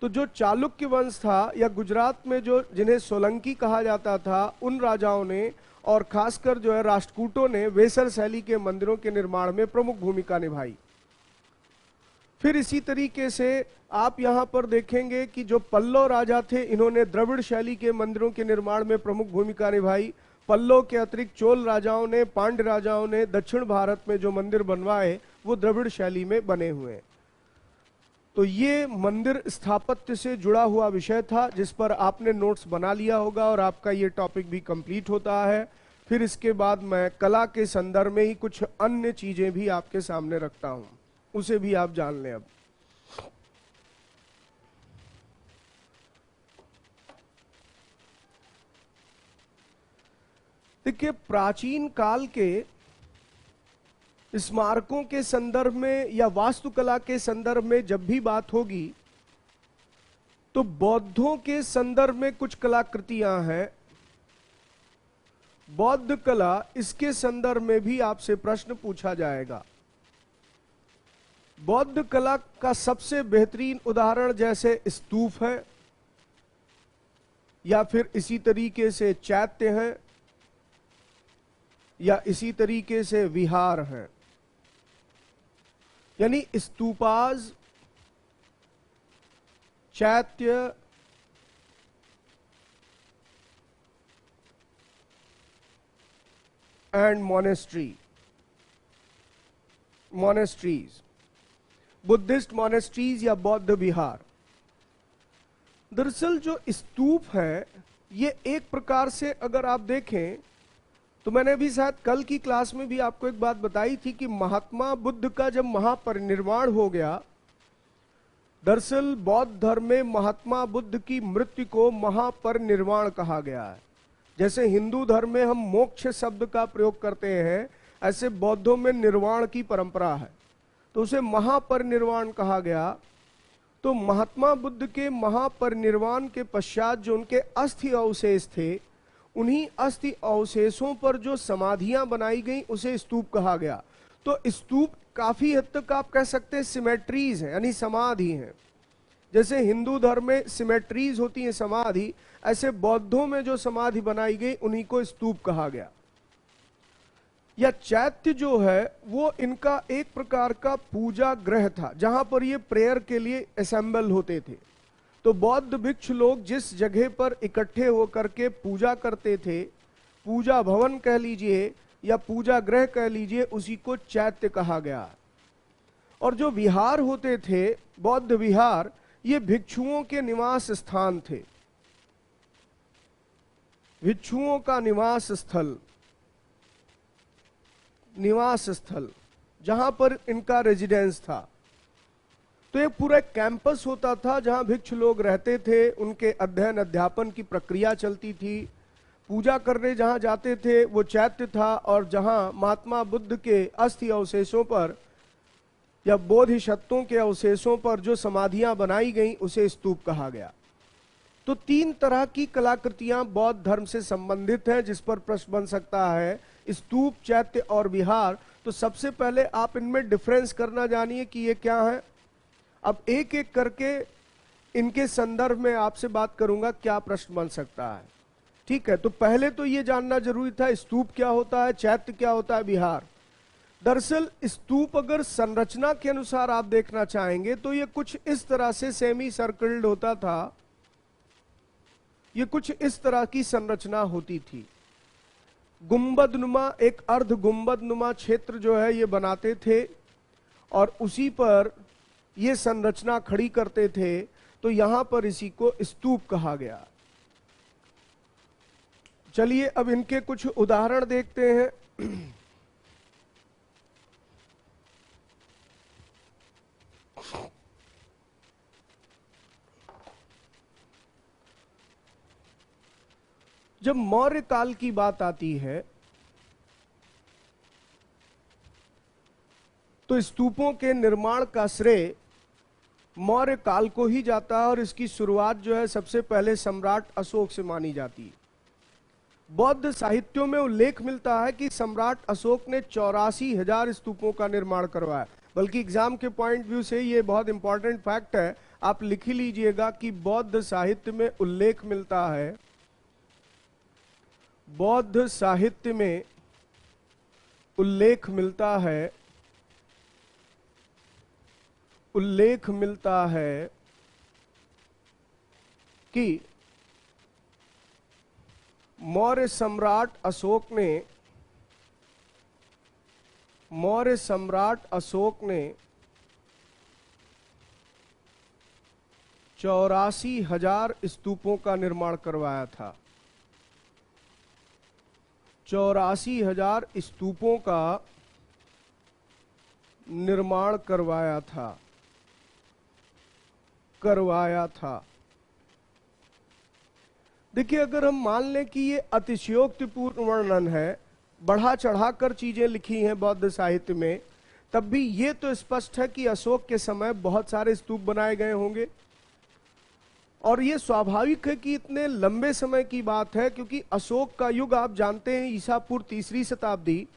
तो जो चालुक्य वंश था, या गुजरात में जो जिन्हें सोलंकी कहा जाता था, उन राजाओं ने और खासकर जो है राष्ट्रकूटों ने वेशर शैली के मंदिरों के निर्माण में प्रमुख भूमिका निभाई। फिर इसी तरीके से आप यहां पर देखेंगे कि जो पल्लव राजा थे, इन्होंने द्रविड़ शैली के मंदिरों के निर्माण में प्रमुख भूमिका निभाई। पल्लव के अतिरिक्त चोल राजाओं ने, पांड्य राजाओं ने दक्षिण भारत में जो मंदिर बनवाए वो द्रविड़ शैली में बने हुए हैं। तो ये मंदिर स्थापत्य से जुड़ा हुआ विषय था जिस पर आपने नोट्स बना लिया होगा और आपका ये टॉपिक भी कंप्लीट होता है। फिर इसके बाद मैं कला के संदर्भ में ही कुछ अन्य चीजें भी आपके सामने रखता हूं, उसे भी आप जान लें। अब देखिए, प्राचीन काल के स्मारकों के संदर्भ में या वास्तुकला के संदर्भ में जब भी बात होगी तो बौद्धों के संदर्भ में कुछ कलाकृतियां हैं। बौद्ध कला, इसके संदर्भ में भी आपसे प्रश्न पूछा जाएगा। बौद्ध कला का सबसे बेहतरीन उदाहरण जैसे स्तूप है या फिर इसी तरीके से चैत्य है या इसी तरीके से विहार है, यानी स्तूपाज, चैत्य, एंड मोनेस्ट्रीज, बुद्धिस्ट मोनेस्ट्रीज या बौद्ध विहार। दरअसल जो स्तूप है ये एक प्रकार से अगर आप देखें तो मैंने भी शायद कल की क्लास में भी आपको एक बात बताई थी कि महात्मा बुद्ध का जब महापरिनिर्वाण हो गया, दरअसल बौद्ध धर्म में महात्मा बुद्ध की मृत्यु को महापरिनिर्वाण कहा गया है। जैसे हिंदू धर्म में हम मोक्ष शब्द का प्रयोग करते हैं, ऐसे बौद्धों में निर्वाण की परंपरा है, तो उसे महापरिनिर्वाण कहा गया। तो महात्मा बुद्ध के महापरिनिर्वाण के पश्चात जो उनके अस्थि अवशेष थे, उन्हीं अस्थि अवशेषों पर जो समाधियां बनाई गई उसे स्तूप कहा गया। तो स्तूप काफी हद तक आप कह सकते हैं सिमेट्रीज हैं, यानी समाधि हैं। जैसे हिंदू धर्म में सिमेट्रीज होती हैं समाधि, ऐसे बौद्धों में जो समाधि बनाई गई उन्हीं को स्तूप कहा गया। या चैत्य जो है वो इनका एक प्रकार का पूजा गृह था जहां पर ये प्रेयर के लिए असेंबल होते थे। तो बौद्ध भिक्षु लोग जिस जगह पर इकट्ठे होकर के पूजा करते थे, पूजा भवन कह लीजिए या पूजा गृह कह लीजिए, उसी को चैत्य कहा गया। और जो विहार होते थे, बौद्ध विहार, ये भिक्षुओं के निवास स्थान थे, भिक्षुओं का निवास स्थल जहां पर इनका रेजिडेंस था। तो एक पूरा कैंपस होता था जहां भिक्षु लोग रहते थे, उनके अध्ययन अध्यापन की प्रक्रिया चलती थी। पूजा करने जहां जाते थे वो चैत्य था, और जहां महात्मा बुद्ध के अस्थि अवशेषों पर या बोधिसत्वों के अवशेषों पर जो समाधियां बनाई गई उसे स्तूप कहा गया। तो 3 तरह की कलाकृतियां बौद्ध धर्म से संबंधित हैं जिस पर प्रश्न बन सकता है, स्तूप, चैत्य और विहार। तो सबसे पहले आप इनमें डिफरेंस करना जानिए कि ये क्या है। अब एक एक करके इनके संदर्भ में आपसे बात करूंगा, क्या प्रश्न बन सकता है। ठीक है, तो पहले तो ये जानना जरूरी था स्तूप क्या होता है, चैत्य क्या होता है, विहार। दरअसल स्तूप अगर संरचना के अनुसार आप देखना चाहेंगे तो ये कुछ इस तरह से सेमी सर्कल्ड होता था, ये कुछ इस तरह की संरचना होती थी। गुंबद नुमा, एक अर्ध गुंबद नुमा क्षेत्र जो है ये बनाते थे और उसी पर ये संरचना खड़ी करते थे। तो यहां पर इसी को स्तूप कहा गया। चलिए अब इनके कुछ उदाहरण देखते हैं। जब मौर्य काल की बात आती है तो स्तूपों के निर्माण का श्रेय मौर्य काल को ही जाता है और इसकी शुरुआत जो है सबसे पहले सम्राट अशोक से मानी जाती है। बौद्ध साहित्यों में उल्लेख मिलता है कि सम्राट अशोक ने 84,000 स्तूपों का निर्माण करवाया। बल्कि एग्जाम के पॉइंट व्यू से ये बहुत इंपॉर्टेंट फैक्ट है, आप लिख ही लीजिएगा कि बौद्ध साहित्य में उल्लेख मिलता है, बौद्ध साहित्य में उल्लेख मिलता है उल्लेख मिलता है कि मौर्य सम्राट अशोक ने 84,000 स्तूपों का निर्माण करवाया था। 84,000 स्तूपों का निर्माण करवाया था। देखिए, अगर हम मान लें कि ये अतिशयोक्तिपूर्ण वर्णन है, बढ़ा चढ़ाकर चीजें लिखी हैं बौद्ध साहित्य में, तब भी ये तो स्पष्ट है कि अशोक के समय बहुत सारे स्तूप बनाए गए होंगे। और ये स्वाभाविक है कि इतने लंबे समय की बात है, क्योंकि अशोक का युग आप जानते हैं ईसा पूर्व 3री शताब्दी,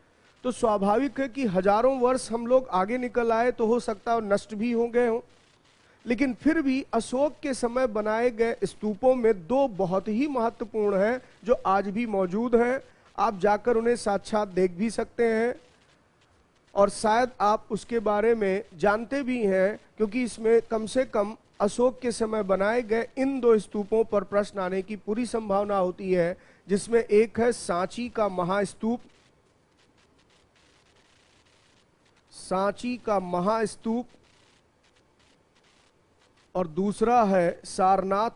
तो स्वाभाविक है कि हजारों वर्ष हम लोग आगे निकल आए तो हो सकता है नष्ट भी हो गए हों। लेकिन फिर भी अशोक के समय बनाए गए स्तूपों में 2 बहुत ही महत्वपूर्ण हैं जो आज भी मौजूद हैं। आप जाकर उन्हें साक्षात देख भी सकते हैं और शायद आप उसके बारे में जानते भी हैं, क्योंकि इसमें कम से कम अशोक के समय बनाए गए इन 2 स्तूपों पर प्रश्न आने की पूरी संभावना होती है, जिसमें एक है सांची का महास्तूप और दूसरा है सारनाथ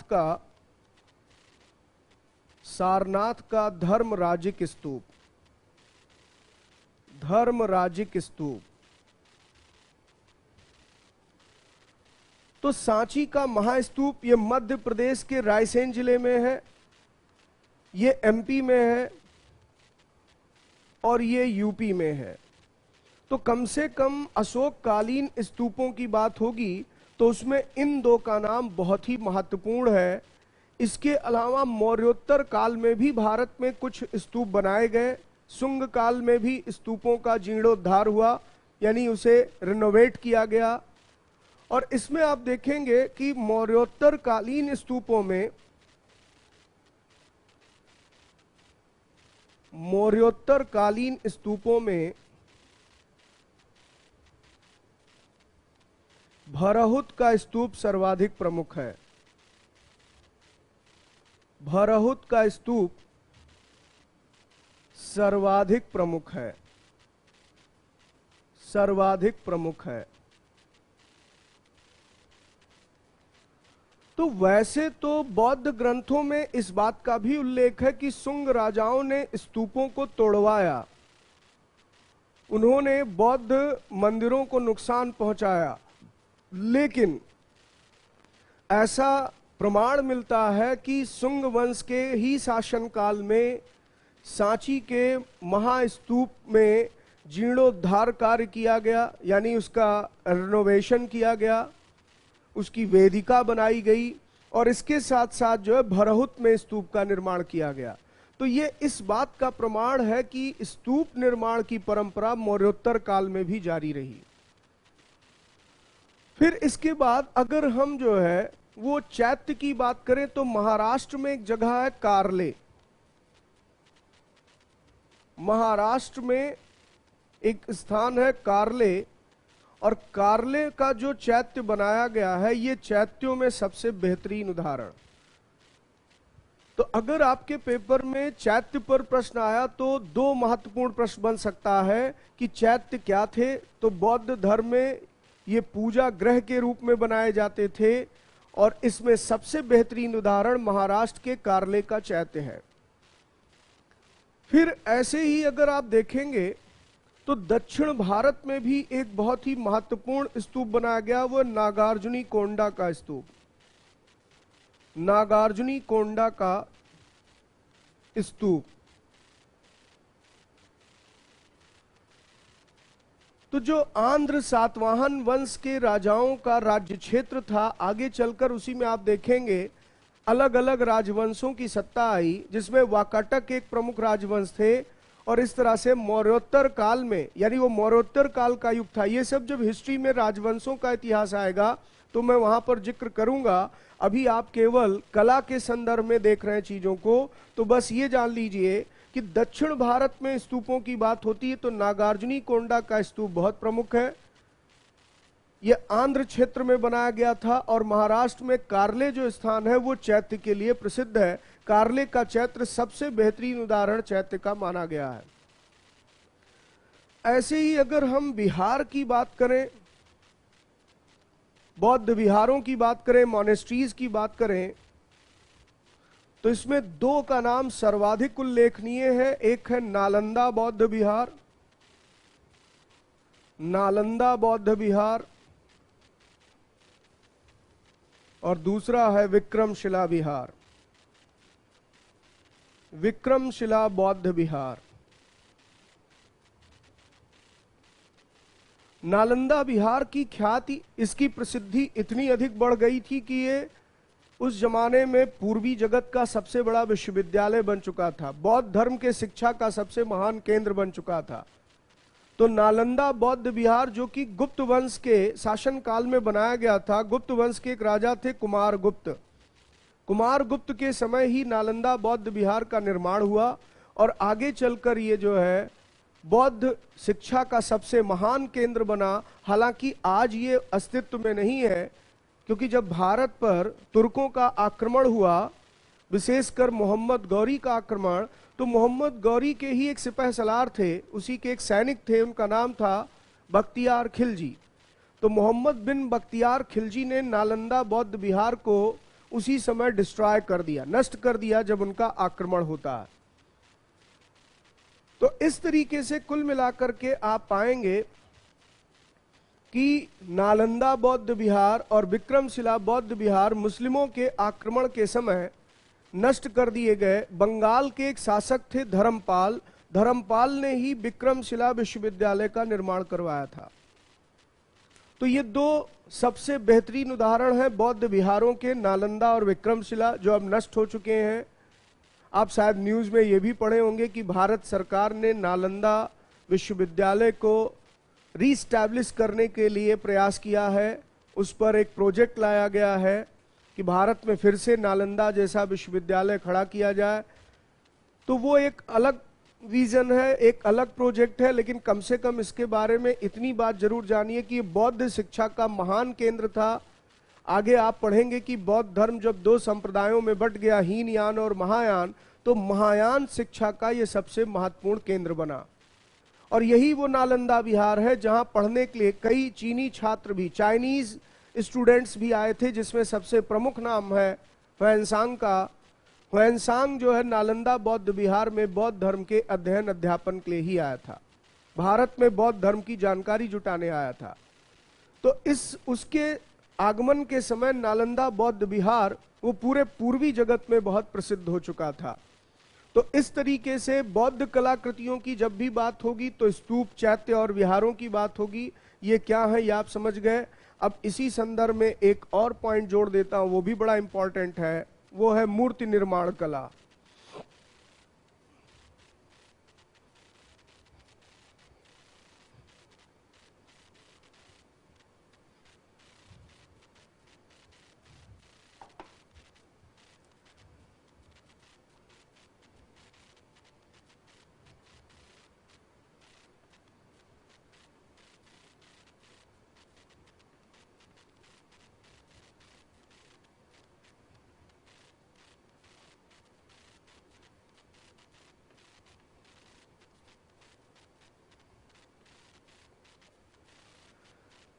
का धर्मराजिक स्तूप। तो सांची का महास्तूप ये मध्य प्रदेश के रायसेन जिले में है, ये एमपी में है और ये यूपी में है। तो कम से कम अशोक कालीन स्तूपों की बात होगी तो उसमें इन 2 का नाम बहुत ही महत्वपूर्ण है। इसके अलावा मौर्योत्तर काल में भी भारत में कुछ स्तूप बनाए गए। शुंग काल में भी स्तूपों का जीर्णोद्धार हुआ, यानी उसे रिनोवेट किया गया। और इसमें आप देखेंगे कि मौर्योत्तर कालीन स्तूपों में भरहुत का स्तूप सर्वाधिक प्रमुख है। भरहुत का स्तूप सर्वाधिक प्रमुख है। तो वैसे तो बौद्ध ग्रंथों में इस बात का भी उल्लेख है कि शुंग राजाओं ने स्तूपों को तोड़वाया, उन्होंने बौद्ध मंदिरों को नुकसान पहुंचाया। लेकिन ऐसा प्रमाण मिलता है कि शुंग वंश के ही शासनकाल में सांची के महास्तूप में जीर्णोद्धार कार्य किया गया, यानी उसका रिनोवेशन किया गया, उसकी वेदिका बनाई गई और इसके साथ साथ जो है भरहुत में स्तूप का निर्माण किया गया। तो ये इस बात का प्रमाण है कि स्तूप निर्माण की परंपरा मौर्योत्तर काल में भी जारी रही। फिर इसके बाद अगर हम जो है वो चैत्य की बात करें तो महाराष्ट्र में एक जगह है कार्ले। महाराष्ट्र में एक स्थान है कार्ले, और कार्ले का जो चैत्य बनाया गया है ये चैत्यों में सबसे बेहतरीन उदाहरण। तो अगर आपके पेपर में चैत्य पर प्रश्न आया तो 2 महत्वपूर्ण प्रश्न बन सकता है कि चैत्य क्या थे। तो बौद्ध धर्म में ये पूजा ग्रह के रूप में बनाए जाते थे और इसमें सबसे बेहतरीन उदाहरण महाराष्ट्र के कार्ले का चैत्य है। फिर ऐसे ही अगर आप देखेंगे तो दक्षिण भारत में भी एक बहुत ही महत्वपूर्ण स्तूप बनाया गया, वो नागार्जुनी कोंडा का स्तूप। नागार्जुनी कोंडा का स्तूप। तो जो आंध्र सातवाहन वंश के राजाओं का राज्य क्षेत्र था, आगे चलकर उसी में आप देखेंगे अलग अलग राजवंशों की सत्ता आई, जिसमें वाकाटक एक प्रमुख राजवंश थे। और इस तरह से मौर्योत्तर काल में, यानी वो मौर्योत्तर काल का युग था। ये सब जब हिस्ट्री में राजवंशों का इतिहास आएगा तो मैं वहां पर जिक्र करूंगा। अभी आप केवल कला के संदर्भ में देख रहे हैं चीजों को। तो बस ये जान लीजिए कि दक्षिण भारत में स्तूपों की बात होती है तो नागार्जुनी कोंडा का स्तूप बहुत प्रमुख है। ये आंध्र क्षेत्र में बनाया गया था और महाराष्ट्र में कार्ले जो स्थान है वो चैत्य के लिए प्रसिद्ध है। कार्ले का चैत्र सबसे बेहतरीन उदाहरण चैत्य का माना गया है। ऐसे ही अगर हम बिहार की बात करें, बौद्ध विहारों की बात करें, मॉनेस्ट्रीज की बात करें, तो इसमें दो का नाम सर्वाधिक उल्लेखनीय है। एक है नालंदा बौद्ध विहार, नालंदा बौद्ध विहार, और दूसरा है विक्रमशिला विहार, विक्रमशिला बौद्ध विहार। नालंदा विहार की ख्याति, इसकी प्रसिद्धि इतनी अधिक बढ़ गई थी कि ये उस जमाने में पूर्वी जगत का सबसे बड़ा विश्वविद्यालय बन चुका था, बौद्ध धर्म के शिक्षा का सबसे महान केंद्र बन चुका था। तो नालंदा बौद्ध विहार, जो कि गुप्त वंश के शासन काल में बनाया गया था, गुप्त वंश के एक राजा थे कुमार गुप्त, कुमार गुप्त के समय ही नालंदा बौद्ध विहार का निर्माण हुआ और आगे चलकर ये जो है बौद्ध शिक्षा का सबसे महान केंद्र बना। हालांकि आज ये अस्तित्व में नहीं है, क्योंकि जब भारत पर तुर्कों का आक्रमण हुआ, विशेषकर मोहम्मद गौरी का आक्रमण, तो मोहम्मद गौरी के ही एक सिपह सलार थे, उसी के एक सैनिक थे, उनका नाम था बख्तियार खिलजी। तो मोहम्मद बिन बख्तियार खिलजी ने नालंदा बौद्ध विहार को उसी समय डिस्ट्रॉय कर दिया, नष्ट कर दिया जब उनका आक्रमण होता है। तो इस तरीके से कुल मिलाकर के आप पाएंगे कि नालंदा बौद्ध विहार और विक्रमशिला बौद्ध विहार मुस्लिमों के आक्रमण के समय नष्ट कर दिए गए। बंगाल के एक शासक थे धर्मपाल, धर्मपाल ने ही विक्रमशिला विश्वविद्यालय का निर्माण करवाया था। तो ये दो सबसे बेहतरीन उदाहरण हैं बौद्ध विहारों के, नालंदा और विक्रमशिला, जो अब नष्ट हो चुके हैं। आप शायद न्यूज़ में ये भी पढ़े होंगे कि भारत सरकार ने नालंदा विश्वविद्यालय को रीस्टैब्लिश करने के लिए प्रयास किया है। उस पर एक प्रोजेक्ट लाया गया है कि भारत में फिर से नालंदा जैसा विश्वविद्यालय खड़ा किया जाए। तो वो एक अलग विजन है, एक अलग प्रोजेक्ट है, लेकिन कम से कम इसके बारे में इतनी बात जरूर जानिए कि ये बौद्ध शिक्षा का महान केंद्र था। आगे आप पढ़ेंगे कि बौद्ध धर्म जब दो संप्रदायों में बट गया, हीनयान और महायान, तो महायान शिक्षा का ये सबसे महत्वपूर्ण केंद्र बना। और यही वो नालंदा विहार है जहां पढ़ने के लिए कई चीनी छात्र भी, चाइनीज स्टूडेंट्स भी आए थे, जिसमें सबसे प्रमुख नाम है ह्वेनसांग का। ह्वेनसांग जो है नालंदा बौद्ध विहार में बौद्ध धर्म के अध्ययन अध्यापन के लिए ही आया था, भारत में बौद्ध धर्म की जानकारी जुटाने आया था। तो इस उसके आगमन के समय नालंदा बौद्ध विहार वो पूरे पूर्वी जगत में बहुत प्रसिद्ध हो चुका था। तो इस तरीके से बौद्ध कलाकृतियों की जब भी बात होगी तो स्तूप, चैत्य और विहारों की बात होगी। ये क्या है ये आप समझ गए। अब इसी संदर्भ में एक और पॉइंट जोड़ देता हूं, वो भी बड़ा इंपॉर्टेंट है, वो है मूर्ति निर्माण कला।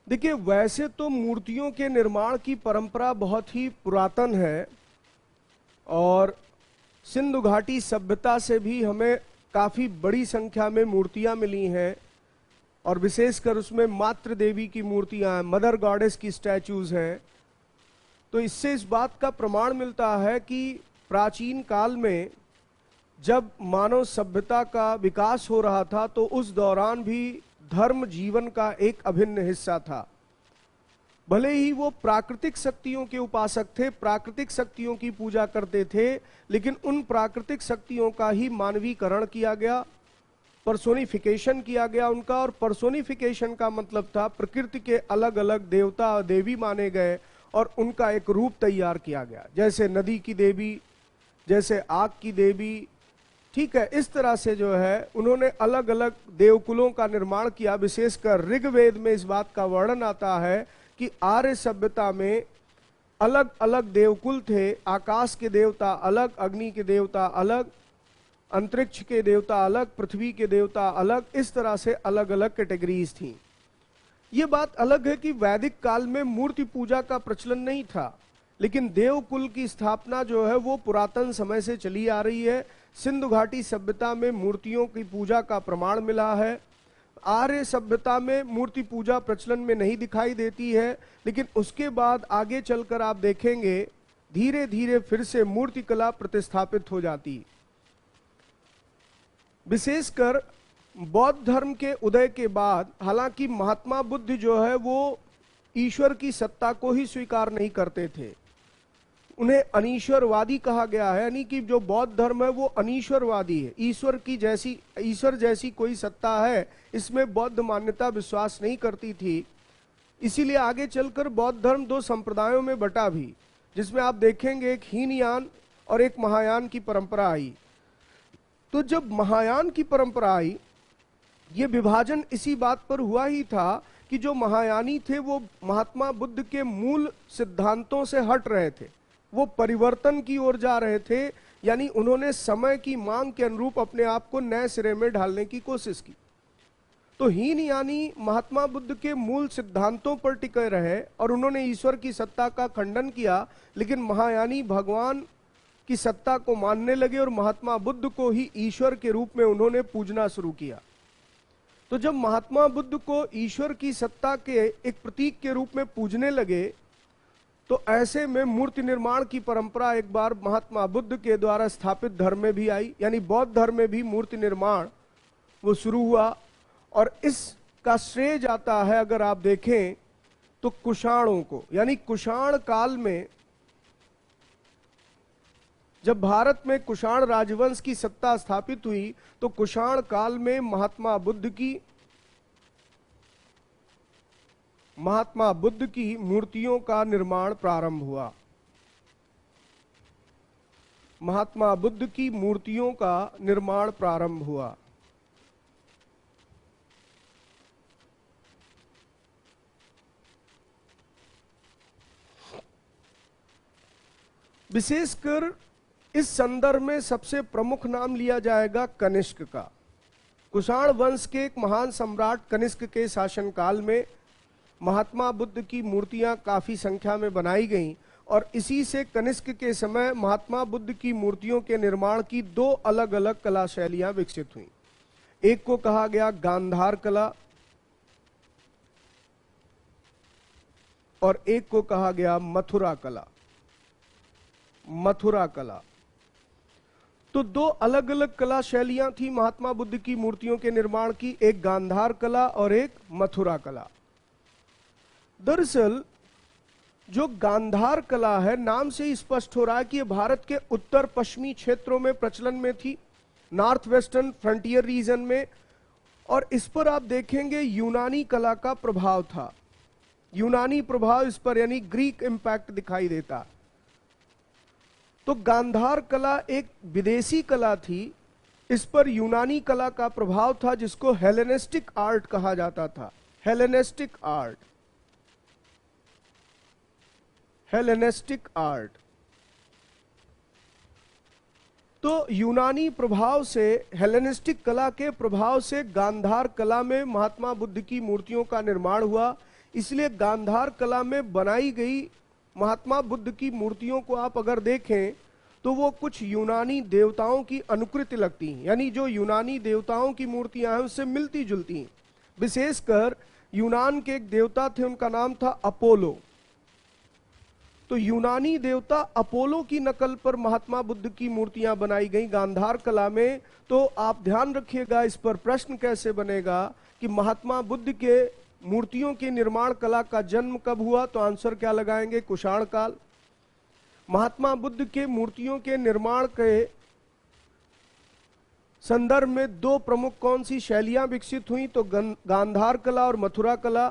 देखिए, वैसे तो मूर्तियों के निर्माण की परंपरा बहुत ही पुरातन है और सिंधु घाटी सभ्यता से भी हमें काफी बड़ी संख्या में मूर्तियां मिली हैं, और विशेषकर उसमें मातृ देवी की मूर्तियां हैं, मदर गॉडेस की स्टैचूज हैं। तो इससे इस बात का प्रमाण मिलता है कि प्राचीन काल में जब मानव सभ्यता का विकास हो रहा था तो उस दौरान भी धर्म जीवन का एक अभिन्न हिस्सा था। भले ही वो प्राकृतिक शक्तियों के उपासक थे, प्राकृतिक शक्तियों की पूजा करते थे, लेकिन उन प्राकृतिक शक्तियों का ही मानवीकरण किया गया, पर्सोनिफिकेशन किया गया उनका। और पर्सोनिफिकेशन का मतलब था प्रकृति के अलग अलग देवता और देवी माने गए और उनका एक रूप तैयार किया गया, जैसे नदी की देवी, जैसे आग की देवी, ठीक है, इस तरह से जो है उन्होंने अलग अलग देवकुलों का निर्माण किया। विशेषकर ऋग्वेद में इस बात का वर्णन आता है कि आर्य सभ्यता में अलग अलग देवकुल थे। आकाश के देवता अलग, अग्नि के देवता अलग, अंतरिक्ष के देवता अलग, पृथ्वी के देवता अलग, इस तरह से अलग अलग कैटेगरीज थी। ये बात अलग है कि वैदिक काल में मूर्ति पूजा का प्रचलन नहीं था, लेकिन देवकुल की स्थापना जो है वो पुरातन समय से चली आ रही है। सिंधु घाटी सभ्यता में मूर्तियों की पूजा का प्रमाण मिला है। आर्य सभ्यता में मूर्ति पूजा प्रचलन में नहीं दिखाई देती है, लेकिन उसके बाद आगे चलकर आप देखेंगे धीरे धीरे फिर से मूर्ति कला प्रतिस्थापित हो जाती। विशेषकर बौद्ध धर्म के उदय के बाद, हालांकि महात्मा बुद्ध जो है वो ईश्वर की सत्ता को ही स्वीकार नहीं करते थे, उन्हें अनीश्वरवादी कहा गया है। यानी कि जो बौद्ध धर्म है वो अनीश्वरवादी है। ईश्वर जैसी कोई सत्ता है इसमें बौद्ध मान्यता विश्वास नहीं करती थी। इसीलिए आगे चलकर बौद्ध धर्म दो संप्रदायों में बटा भी, जिसमें आप देखेंगे एक हीनयान और एक महायान की परंपरा आई। तो जब महायान की परंपरा आई, ये विभाजन इसी बात पर हुआ ही था कि जो महायानी थे वो महात्मा बुद्ध के मूल सिद्धांतों से हट रहे थे, वो परिवर्तन की ओर जा रहे थे। यानी उन्होंने समय की मांग के अनुरूप अपने आप को नए सिरे में ढालने की कोशिश की। तो हीनयानी महात्मा बुद्ध के मूल सिद्धांतों पर टिके रहे और उन्होंने ईश्वर की सत्ता का खंडन किया, लेकिन महायानी भगवान की सत्ता को मानने लगे और महात्मा बुद्ध को ही ईश्वर के रूप में उन्होंने पूजना शुरू किया। तो जब महात्मा बुद्ध को ईश्वर की सत्ता के एक प्रतीक के रूप में पूजने लगे, तो ऐसे में मूर्ति निर्माण की परंपरा एक बार महात्मा बुद्ध के द्वारा स्थापित धर्म में भी आई। यानी बौद्ध धर्म में भी मूर्ति निर्माण वो शुरू हुआ। और इसका श्रेय जाता है, अगर आप देखें तो कुषाणों को। यानी कुषाण काल में जब भारत में कुषाण राजवंश की सत्ता स्थापित हुई, तो कुषाण काल में महात्मा बुद्ध की मूर्तियों का निर्माण प्रारंभ हुआ। महात्मा बुद्ध की मूर्तियों का निर्माण प्रारंभ हुआ। विशेषकर इस संदर्भ में सबसे प्रमुख नाम लिया जाएगा कनिष्क का। कुषाण वंश के एक महान सम्राट कनिष्क के शासनकाल में महात्मा बुद्ध की मूर्तियां काफी संख्या में बनाई गईं, और इसी से कनिष्क के समय महात्मा बुद्ध की मूर्तियों के निर्माण की दो अलग अलग कला शैलियां विकसित हुईं। एक को कहा गया गांधार कला और एक को कहा गया मथुरा कला। तो दो अलग अलग कला शैलियां थी महात्मा बुद्ध की मूर्तियों के निर्माण की, एक गांधार कला और एक मथुरा कला। दरअसल जो गांधार कला है, नाम से ही स्पष्ट हो रहा है कि यह भारत के उत्तर पश्चिमी क्षेत्रों में प्रचलन में थी, नॉर्थ वेस्टर्न फ्रंटियर रीजन में। और इस पर आप देखेंगे यूनानी कला का प्रभाव था। यूनानी प्रभाव इस पर, यानी ग्रीक इंपैक्ट दिखाई देता। तो गांधार कला एक विदेशी कला थी, इस पर यूनानी कला का प्रभाव था, जिसको हेलेनिस्टिक आर्ट कहा जाता था। Hellenistic art. तो यूनानी प्रभाव से, हेलेनिस्टिक कला के प्रभाव से गांधार कला में महात्मा बुद्ध की मूर्तियों का निर्माण हुआ। इसलिए गांधार कला में बनाई गई महात्मा बुद्ध की मूर्तियों को आप अगर देखें तो वो कुछ यूनानी देवताओं की अनुकृति लगती हैं। यानी जो यूनानी देवताओं की मूर्तियां हैं उससे मिलती जुलती हैं। विशेषकर यूनान के एक देवता थे, उनका नाम था अपोलो। तो यूनानी देवता अपोलो की नकल पर महात्मा बुद्ध की मूर्तियां बनाई गई गांधार कला में। तो आप ध्यान रखिएगा, इस पर प्रश्न कैसे बनेगा कि महात्मा बुद्ध के मूर्तियों के निर्माण कला का जन्म कब हुआ, तो आंसर क्या लगाएंगे, कुषाण काल। महात्मा बुद्ध के मूर्तियों के निर्माण के संदर्भ में दो प्रमुख कौन सी शैलियां विकसित हुई, तो गांधार कला और मथुरा कला।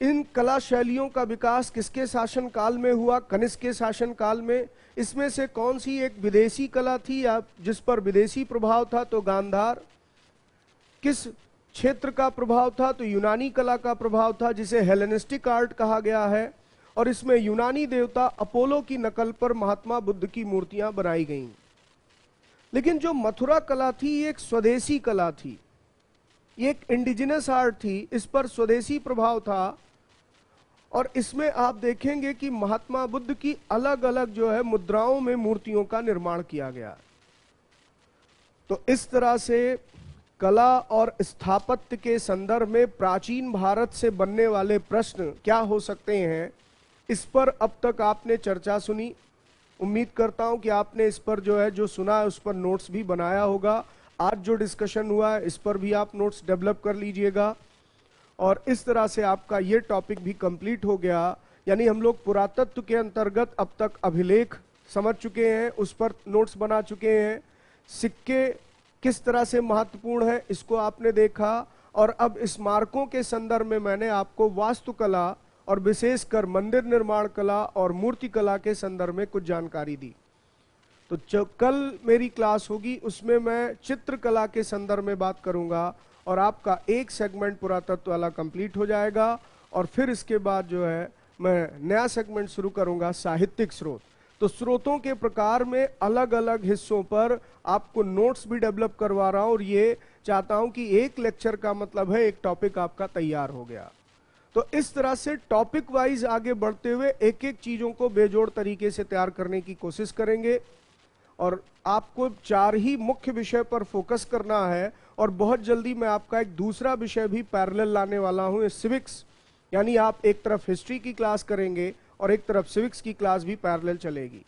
इन कला शैलियों का विकास किसके शासन काल में हुआ? कनिष्क के शासन काल में। इसमें से कौन सी एक विदेशी कला थी या जिस पर विदेशी प्रभाव था? तो गांधार। किस क्षेत्र का प्रभाव था? तो यूनानी कला का प्रभाव था, जिसे हेलेनिस्टिक आर्ट कहा गया है। और इसमें यूनानी देवता अपोलो की नकल पर महात्मा बुद्ध की मूर्तियां बनाई गईं। लेकिन जो मथुरा कला थी ये एक स्वदेशी कला थी, ये एक इंडिजिनस आर्ट थी, इस पर स्वदेशी प्रभाव था। और इसमें आप देखेंगे कि महात्मा बुद्ध की अलग अलग जो है मुद्राओं में मूर्तियों का निर्माण किया गया। तो इस तरह से कला और स्थापत्य के संदर्भ में प्राचीन भारत से बनने वाले प्रश्न क्या हो सकते हैं, इस पर अब तक आपने चर्चा सुनी। उम्मीद करता हूं कि आपने इस पर जो है जो सुना है उस पर नोट्स भी बनाया होगा। आज जो डिस्कशन हुआ है इस पर भी आप नोट्स डेवलप कर लीजिएगा। और इस तरह से आपका ये टॉपिक भी कंप्लीट हो गया। यानी हम लोग पुरातत्व के अंतर्गत अब तक अभिलेख समझ चुके हैं, उस पर नोट्स बना चुके हैं। सिक्के किस तरह से महत्वपूर्ण है इसको आपने देखा। और अब स्मारकों के संदर्भ में मैंने आपको वास्तुकला और विशेषकर मंदिर निर्माण कला और मूर्ति कला के संदर्भ में कुछ जानकारी दी। तो कल मेरी क्लास होगी, उसमें मैं चित्रकला के संदर्भ में बात करूंगा और आपका एक सेगमेंट पुरातत्व वाला कंप्लीट हो जाएगा। और फिर इसके बाद जो है मैं नया सेगमेंट शुरू करूंगा, साहित्यिक स्रोत। तो स्रोतों के प्रकार में अलग अलग हिस्सों पर आपको नोट्स भी डेवलप करवा रहा हूं। और ये चाहता हूं कि एक लेक्चर का मतलब है एक टॉपिक आपका तैयार हो गया। तो इस तरह से टॉपिक वाइज आगे बढ़ते हुए एक एक चीजों को बेजोड़ तरीके से तैयार करने की कोशिश करेंगे। और आपको 4 ही मुख्य विषय पर फोकस करना है। और बहुत जल्दी मैं आपका एक दूसरा विषय भी पैरेलल लाने वाला हूं, सिविक्स। यानी आप एक तरफ हिस्ट्री की क्लास करेंगे और एक तरफ सिविक्स की क्लास भी पैरेलल चलेगी।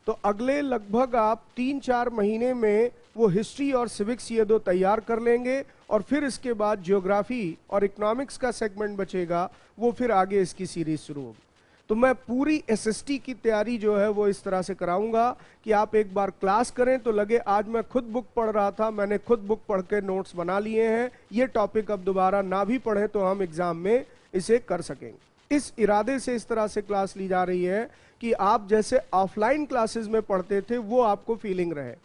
तो अगले लगभग आप 3-4 महीने में वो हिस्ट्री और सिविक्स ये 2 तैयार कर लेंगे। और फिर इसके बाद ज्योग्राफी और इकोनॉमिक्स का सेगमेंट बचेगा, वो फिर आगे इसकी सीरीज शुरू होगी। तो मैं पूरी एसएसटी की तैयारी जो है वो इस तरह से कराऊंगा कि आप एक बार क्लास करें तो लगे आज मैं खुद बुक पढ़ रहा था, मैंने खुद बुक पढ़ के नोट्स बना लिए हैं। ये टॉपिक अब दोबारा ना भी पढ़ें तो हम एग्जाम में इसे कर सकेंगे। इस इरादे से इस तरह से क्लास ली जा रही है कि आप जैसे ऑफलाइन क्लासेस में पढ़ते थे वो आपको फीलिंग रहे।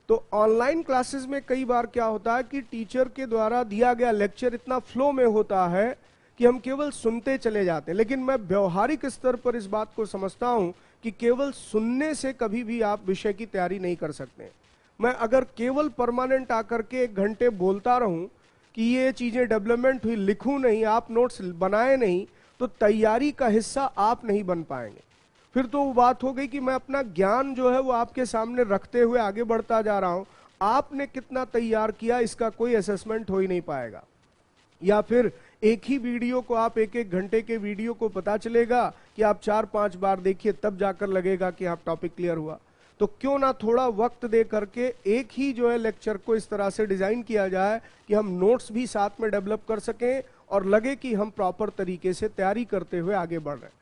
तो ऑनलाइन क्लासेस में कई बार क्या होता है कि टीचर के द्वारा दिया गया लेक्चर इतना फ्लो में होता है कि हम केवल सुनते चले जाते हैं। लेकिन मैं व्यवहारिक स्तर पर इस बात को समझता हूं कि केवल सुनने से कभी भी आप विषय की तैयारी नहीं कर सकते। मैं अगर केवल परमानेंट आकर के 1 घंटे बोलता रहूं कि ये चीजें डेवलपमेंट हुई, लिखूं नहीं, आप नोट्स बनाए नहीं, तो तैयारी का हिस्सा आप नहीं बन पाएंगे। फिर तो वो बात हो गई कि मैं अपना ज्ञान जो है वो आपके सामने रखते हुए आगे बढ़ता जा रहा हूं, आपने कितना तैयार किया इसका कोई असेसमेंट हो ही नहीं पाएगा। या फिर एक ही वीडियो को आप 1-1 घंटे के वीडियो को पता चलेगा कि आप 4-5 बार देखिए तब जाकर लगेगा कि आप टॉपिक क्लियर हुआ। तो क्यों ना थोड़ा वक्त दे करके एक ही जो है लेक्चर को इस तरह से डिजाइन किया जाए कि हम नोट्स भी साथ में डेवलप कर सकें और लगे कि हम प्रॉपर तरीके से तैयारी करते हुए आगे बढ़ रहे हैं।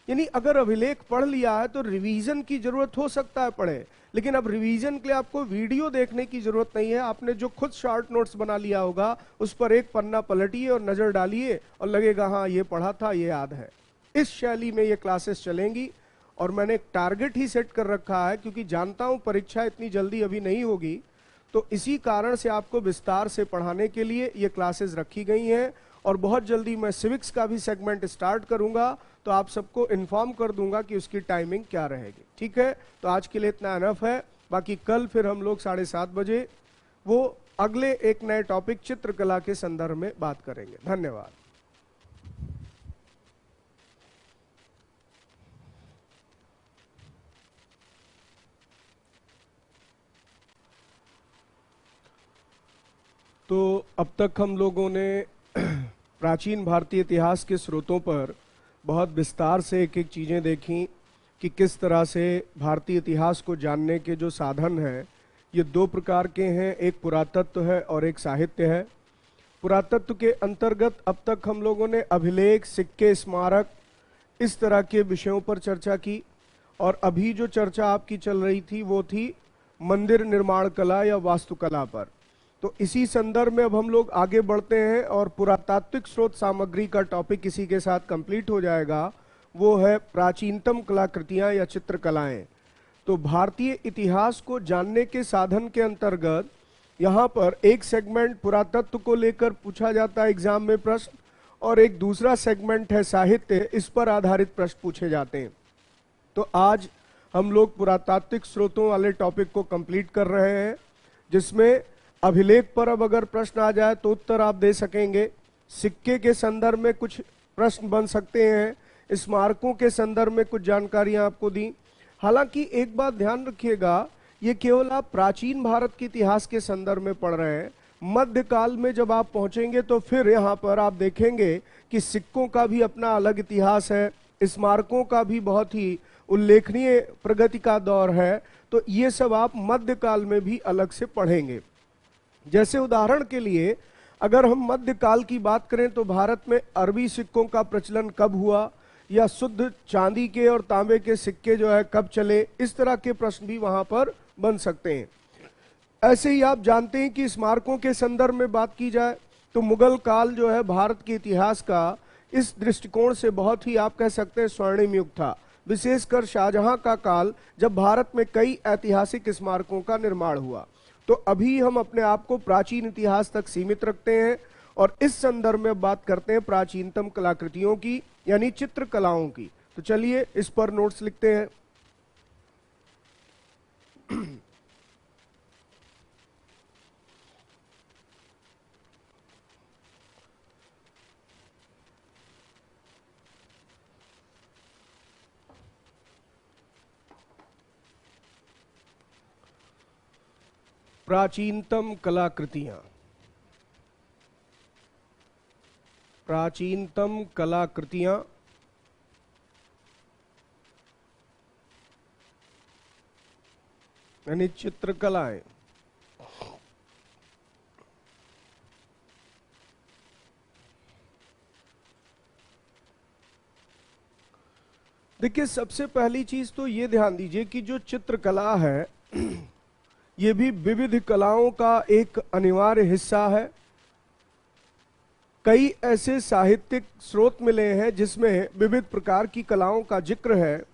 यानी अगर अभिलेख पढ़ लिया है तो रिवीजन की जरूरत हो सकता है पढ़े, लेकिन अब रिवीजन के लिए आपको वीडियो देखने की जरूरत नहीं है। आपने जो खुद शॉर्ट नोट्स बना लिया होगा उस पर एक पन्ना पलटिए और नजर डालिए और लगेगा हाँ ये पढ़ा था, ये याद है। इस शैली में ये क्लासेस चलेंगी। और मैंने एक टारगेट ही सेट कर रखा है क्योंकि जानता हूं परीक्षा इतनी जल्दी अभी नहीं होगी, तो इसी कारण से आपको विस्तार से पढ़ाने के लिए ये क्लासेस रखी गई हैं। और बहुत जल्दी मैं सिविक्स का भी सेगमेंट स्टार्ट करूंगा तो आप सबको इन्फॉर्म कर दूंगा कि उसकी टाइमिंग क्या रहेगी। ठीक है, तो आज के लिए इतना एनफ है। बाकी कल फिर हम लोग 7:30 बजे वो अगले एक नए टॉपिक चित्रकला के संदर्भ में बात करेंगे। धन्यवाद। तो अब तक हम लोगों ने प्राचीन भारतीय इतिहास के स्रोतों पर बहुत विस्तार से एक एक चीज़ें देखी कि किस तरह से भारतीय इतिहास को जानने के जो साधन हैं ये 2 प्रकार के हैं, एक पुरातत्व है और एक साहित्य है। पुरातत्व के अंतर्गत अब तक हम लोगों ने अभिलेख, सिक्के, स्मारक, इस तरह के विषयों पर चर्चा की। और अभी जो चर्चा आपकी चल रही थी वो थी मंदिर निर्माण कला या वास्तुकला पर। तो इसी संदर्भ में अब हम लोग आगे बढ़ते हैं और पुरातात्विक स्रोत सामग्री का टॉपिक इसी के साथ कंप्लीट हो जाएगा। वो है प्राचीनतम कलाकृतियां या चित्रकलाएं। तो भारतीय इतिहास को जानने के साधन के अंतर्गत यहाँ पर एक सेगमेंट पुरातत्व को लेकर पूछा जाता है एग्जाम में प्रश्न, और एक दूसरा सेगमेंट है साहित्य, इस पर आधारित प्रश्न पूछे जाते हैं। तो आज हम लोग पुरातात्विक स्रोतों वाले टॉपिक को कंप्लीट कर रहे हैं, जिसमें अभिलेख पर अब अगर प्रश्न आ जाए तो उत्तर आप दे सकेंगे, सिक्के के संदर्भ में कुछ प्रश्न बन सकते हैं, स्मारकों के संदर्भ में कुछ जानकारियां आपको दी। हालांकि एक बात ध्यान रखिएगा, ये केवल आप प्राचीन भारत के इतिहास के संदर्भ में पढ़ रहे हैं। मध्यकाल में जब आप पहुंचेंगे तो फिर यहाँ पर आप देखेंगे कि सिक्कों का भी अपना अलग इतिहास है, स्मारकों का भी बहुत ही उल्लेखनीय प्रगति का दौर है। तो ये सब आप मध्यकाल में भी अलग से पढ़ेंगे। जैसे उदाहरण के लिए अगर हम मध्यकाल की बात करें तो भारत में अरबी सिक्कों का प्रचलन कब हुआ, या शुद्ध चांदी के और तांबे के सिक्के जो है कब चले, इस तरह के प्रश्न भी वहां पर बन सकते हैं। ऐसे ही आप जानते हैं कि स्मारकों के संदर्भ में बात की जाए तो मुगल काल जो है भारत के इतिहास का इस दृष्टिकोण से बहुत ही आप कह सकते हैं स्वर्णिम युग था। विशेषकर शाहजहां का काल, जब भारत में कई ऐतिहासिक स्मारकों का निर्माण हुआ। तो अभी हम अपने आप को प्राचीन इतिहास तक सीमित रखते हैं और इस संदर्भ में बात करते हैं प्राचीनतम कलाकृतियों की, यानी चित्रकलाओं की। तो चलिए इस पर नोट्स लिखते हैं। प्राचीनतम कलाकृतियां, प्राचीनतम कलाकृतियां यानी चित्रकलाएं। देखिए, सबसे पहली चीज तो ये ध्यान दीजिए कि जो चित्रकला है ये भी विविध कलाओं का एक अनिवार्य हिस्सा है। कई ऐसे साहित्यिक स्रोत मिले हैं जिसमें विविध प्रकार की कलाओं का जिक्र है।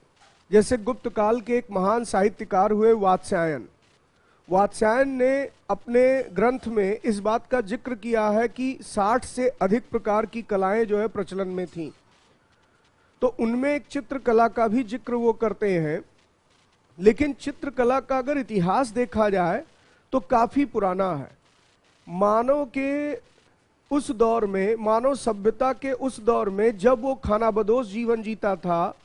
जैसे गुप्त काल के एक महान साहित्यकार हुए वात्स्यायन। वात्स्यायन ने अपने ग्रंथ में इस बात का जिक्र किया है कि 60 से अधिक प्रकार की कलाएं जो है प्रचलन में थीं। तो उनमें एक चित्रकला का भी जिक्र वो करते हैं। लेकिन चित्रकला का अगर इतिहास देखा जाए तो काफी पुराना है। मानव के उस दौर में, मानव सभ्यता के उस दौर में जब वो खानाबदोश जीवन जीता था,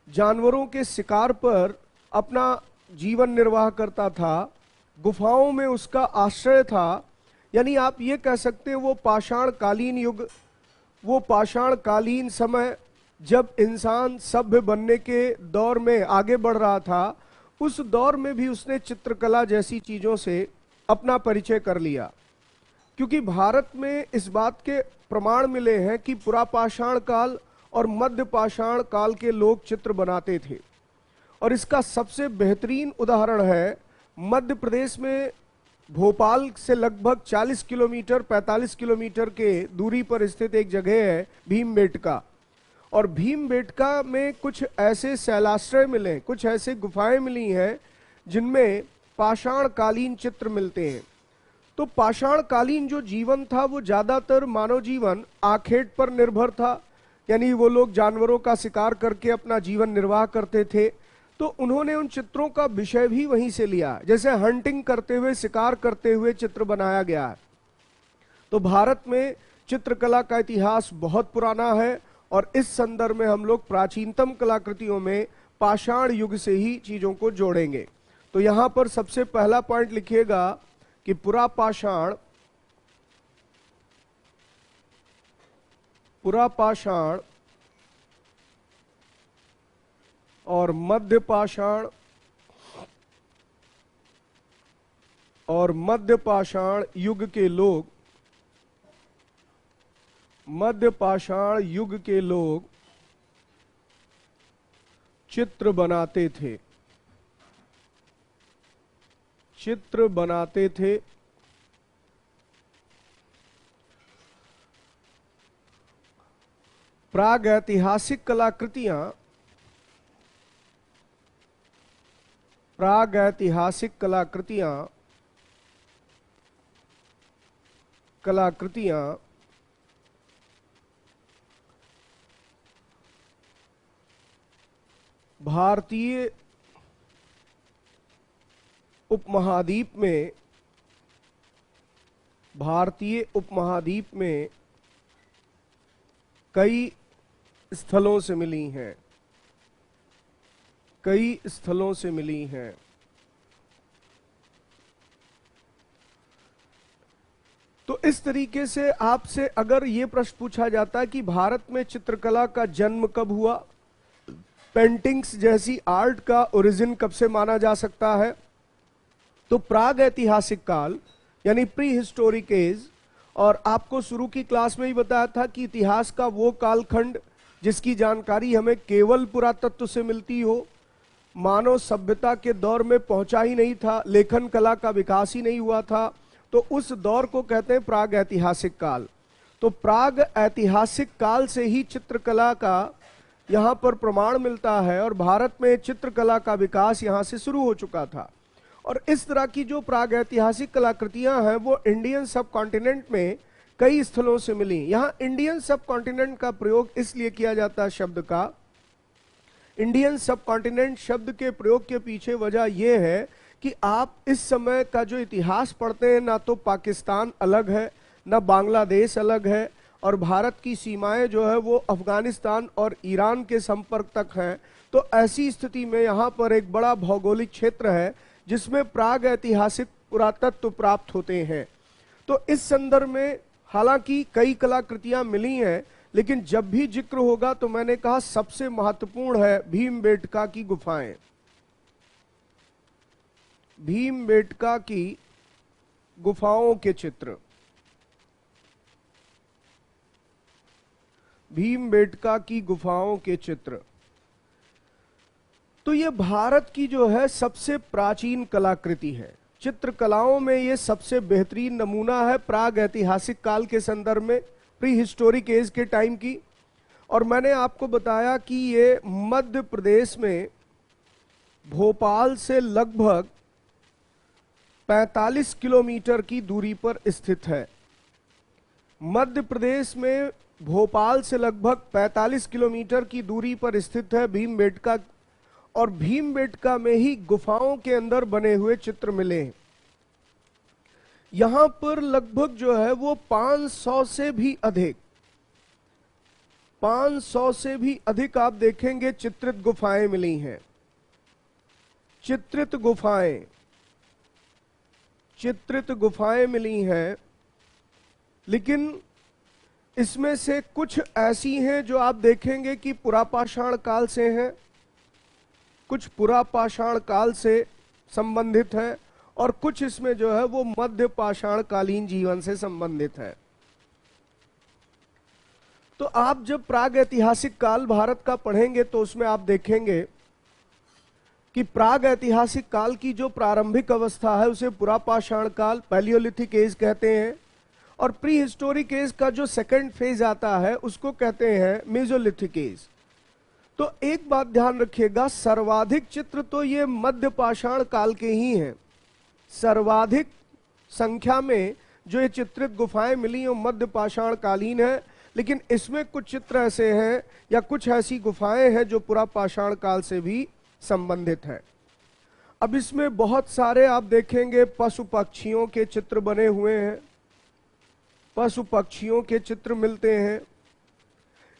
जानवरों के शिकार पर अपना जीवन निर्वाह करता था, गुफाओं में उसका आश्रय था, यानी आप ये कह सकते हैं वो पाषाण कालीन युग, वो पाषाण कालीन समय जब इंसान सभ्य बनने के दौर में आगे बढ़ रहा था, उस दौर में भी उसने चित्रकला जैसी चीजों से अपना परिचय कर लिया। क्योंकि भारत में इस बात के प्रमाण मिले हैं कि पुरापाषाण काल और मध्य पाषाण काल के लोग चित्र बनाते थे। और इसका सबसे बेहतरीन उदाहरण है मध्य प्रदेश में भोपाल से लगभग 40 किलोमीटर 45 किलोमीटर के दूरी पर स्थित एक जगह है भीमबेटका। और भीमबेटका में कुछ ऐसे शैलाश्रय मिले, कुछ ऐसे गुफाएं मिली हैं जिनमें पाषाण कालीन चित्र मिलते हैं। तो पाषाण कालीन जो जीवन था वो ज्यादातर मानव जीवन आखेट पर निर्भर था, यानी वो लोग जानवरों का शिकार करके अपना जीवन निर्वाह करते थे। तो उन्होंने उन चित्रों का विषय भी वहीं से लिया, जैसे हंटिंग करते हुए, शिकार करते हुए चित्र बनाया गया है। तो भारत में चित्रकला का इतिहास बहुत पुराना है और इस संदर्भ में हम लोग प्राचीनतम कलाकृतियों में पाषाण युग से ही चीजों को जोड़ेंगे। तो यहां पर सबसे पहला पॉइंट लिखिएगा कि पुरापाषाण और मध्य पाषाण युग के लोग, मध्य पाषाण युग के लोग चित्र बनाते थे, चित्र बनाते थे। प्रागैतिहासिक कलाकृतियां, प्रागैतिहासिक कलाकृतियां भारतीय उपमहाद्वीप में कई स्थलों से मिली हैं, कई स्थलों से मिली हैं। तो इस तरीके से आपसे अगर ये प्रश्न पूछा जाता है कि भारत में चित्रकला का जन्म कब हुआ, पेंटिंग्स जैसी आर्ट का ओरिजिन कब से माना जा सकता है, तो प्राग ऐतिहासिक काल यानी प्री हिस्टोरिक एज। और आपको शुरू की क्लास में ही बताया था कि इतिहास का वो कालखंड जिसकी जानकारी हमें केवल पुरातत्व से मिलती हो, मानव सभ्यता के दौर में पहुंचा ही नहीं था, लेखन कला का विकास ही नहीं हुआ था, तो उस दौर को कहते हैं प्राग ऐतिहासिक काल। तो प्राग ऐतिहासिक काल से ही चित्रकला का यहाँ पर प्रमाण मिलता है और भारत में चित्रकला का विकास यहाँ से शुरू हो चुका था। और इस तरह की जो प्राग ऐतिहासिक कलाकृतियां हैं वो इंडियन सब कॉन्टिनेंट में कई स्थलों से मिली। यहाँ इंडियन सब कॉन्टिनेंट का प्रयोग इसलिए किया जाता है शब्द का, इंडियन सब कॉन्टिनेंट शब्द के प्रयोग के पीछे वजह यह है कि आप इस समय का जो इतिहास पढ़ते हैं, ना तो पाकिस्तान अलग है, ना बांग्लादेश अलग है, और भारत की सीमाएं जो है वो अफगानिस्तान और ईरान के संपर्क तक हैं। तो ऐसी स्थिति में यहाँ पर एक बड़ा भौगोलिक क्षेत्र है जिसमें प्राग ऐतिहासिक पुरातत्व प्राप्त होते हैं। तो इस संदर्भ में हालांकि कई कलाकृतियां मिली हैं, लेकिन जब भी जिक्र होगा तो मैंने कहा सबसे महत्वपूर्ण है भीमबेटका की गुफाएं। भीमबेटका की गुफाओं के चित्र, भीमबेटका की गुफाओं के चित्र, तो ये भारत की जो है सबसे प्राचीन कलाकृति है। चित्रकलाओं में ये सबसे बेहतरीन नमूना है प्राग ऐतिहासिक काल के संदर्भ में, प्री हिस्टोरिक एज के टाइम की। और मैंने आपको बताया कि ये मध्य प्रदेश में भोपाल से लगभग 45 किलोमीटर की दूरी पर स्थित है। मध्य प्रदेश में भोपाल से लगभग 45 किलोमीटर की दूरी पर स्थित है भीमबेटका, और भीमबेटका में ही गुफाओं के अंदर बने हुए चित्र मिले हैं। यहां पर लगभग जो है वो 500 से भी अधिक, 500 से भी अधिक आप देखेंगे चित्रित गुफाएं मिली हैं। चित्रित गुफाएं मिली हैं, लेकिन इसमें से कुछ ऐसी हैं जो आप देखेंगे कि पुरापाषाण काल से हैं, कुछ पुरापाषाण काल से संबंधित है, और कुछ इसमें जो है वो मध्य पाषाण कालीन जीवन से संबंधित है। तो आप जब प्राग ऐतिहासिक काल भारत का पढ़ेंगे तो उसमें आप देखेंगे कि प्राग ऐतिहासिक काल की जो प्रारंभिक अवस्था है उसे पुरापाषाण काल, पैलियोलिथिक एज कहते हैं, और प्री हिस्टोरिक एज का जो सेकंड फेज आता है उसको कहते हैं मेसोलिथिक एज। तो एक बात ध्यान रखिएगा, सर्वाधिक चित्र तो ये मध्य पाषाण काल के ही हैं। सर्वाधिक संख्या में जो ये चित्रित गुफाएं मिली वो मध्य पाषाण कालीन है, लेकिन इसमें कुछ चित्र ऐसे हैं या कुछ ऐसी गुफाएं हैं जो पुरापाषाण काल से भी संबंधित है। अब इसमें बहुत सारे आप देखेंगे पशु पक्षियों के चित्र बने हुए हैं, पशु पक्षियों के चित्र मिलते हैं।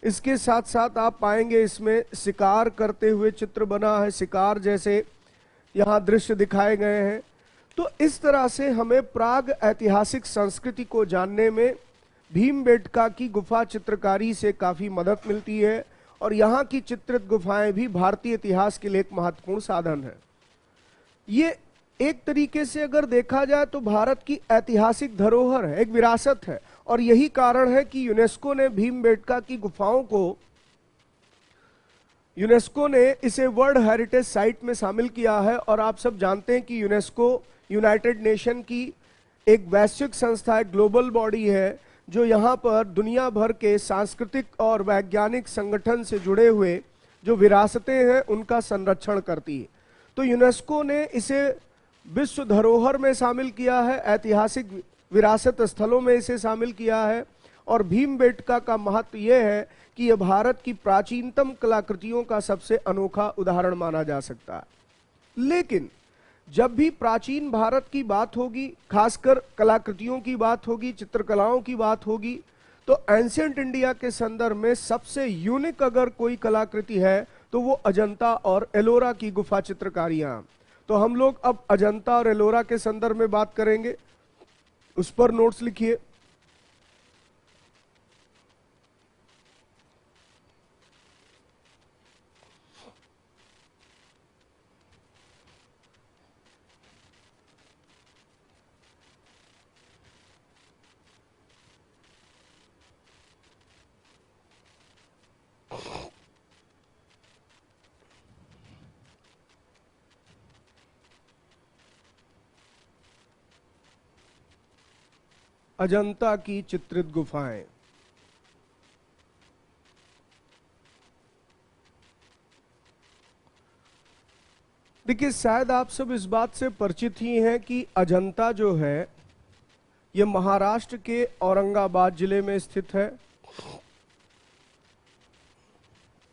इसके साथ साथ आप पाएंगे इसमें शिकार करते हुए चित्र बना है, शिकार जैसे यहाँ दृश्य दिखाए गए हैं। तो इस तरह से हमें प्राग ऐतिहासिक संस्कृति को जानने में भीमबेटका की गुफा चित्रकारी से काफी मदद मिलती है, और यहाँ की चित्रित गुफाएं भी भारतीय इतिहास के लिए एक महत्वपूर्ण साधन है। ये एक तरीके से अगर देखा जाए तो भारत की ऐतिहासिक धरोहर है, एक विरासत है, और यही कारण है कि यूनेस्को ने भीमबेटका की गुफाओं को, यूनेस्को ने इसे वर्ल्ड हेरिटेज साइट में शामिल किया है। और आप सब जानते हैं कि यूनेस्को यूनाइटेड नेशन की एक वैश्विक संस्था है, ग्लोबल बॉडी है, जो यहाँ पर दुनिया भर के सांस्कृतिक और वैज्ञानिक संगठन से जुड़े हुए जो विरासतें हैं उनका संरक्षण करती है। तो यूनेस्को ने इसे विश्व धरोहर में शामिल किया है, ऐतिहासिक विरासत स्थलों में इसे शामिल किया है। और भीमबेटका का महत्व यह है कि यह भारत की प्राचीनतम कलाकृतियों का सबसे अनोखा उदाहरण माना जा सकता है। लेकिन जब भी प्राचीन भारत की बात होगी, खासकर कलाकृतियों की बात होगी, चित्रकलाओं की बात होगी, तो एंशिएंट इंडिया के संदर्भ में सबसे यूनिक अगर कोई कलाकृति है तो वो अजंता और एलोरा की गुफा चित्रकारियां। तो हम लोग अब अजंता और एलोरा के संदर्भ में बात करेंगे, उस पर नोट्स लिखिए। अजंता की चित्रित गुफाएं। देखिए, शायद आप सब इस बात से परिचित ही हैं कि अजंता जो है ये महाराष्ट्र के औरंगाबाद जिले में स्थित है।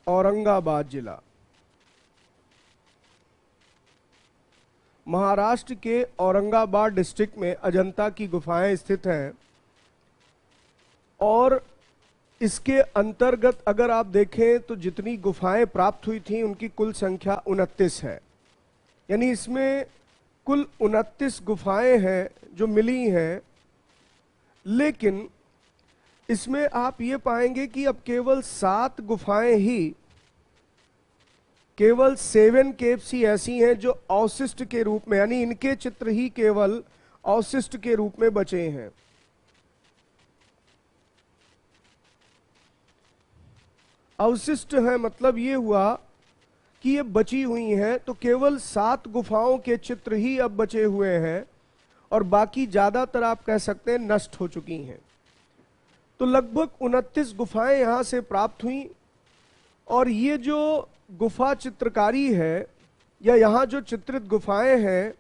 औरंगाबाद जिला महाराष्ट्र के औरंगाबाद डिस्ट्रिक्ट में अजंता की गुफाएं स्थित हैं। और इसके अंतर्गत अगर आप देखें तो जितनी गुफाएं प्राप्त हुई थी उनकी कुल संख्या 29 है। यानी इसमें कुल 29 गुफाएं हैं जो मिली हैं। लेकिन इसमें आप ये पाएंगे कि अब केवल 7 गुफाएं ही, केवल 7 केव्स ही ऐसी हैं जो अवशिष्ट के रूप में, यानी इनके चित्र ही केवल अवशिष्ट के रूप में बचे हैं। अवशिष्ट है मतलब ये हुआ कि ये बची हुई हैं, तो केवल 7 गुफाओं के चित्र ही अब बचे हुए हैं और बाकी ज्यादातर आप कह सकते हैं नष्ट हो चुकी हैं। तो लगभग 29 गुफाएं यहां से प्राप्त हुई। और ये जो गुफा चित्रकारी है या यहाँ जो चित्रित गुफाएं हैं,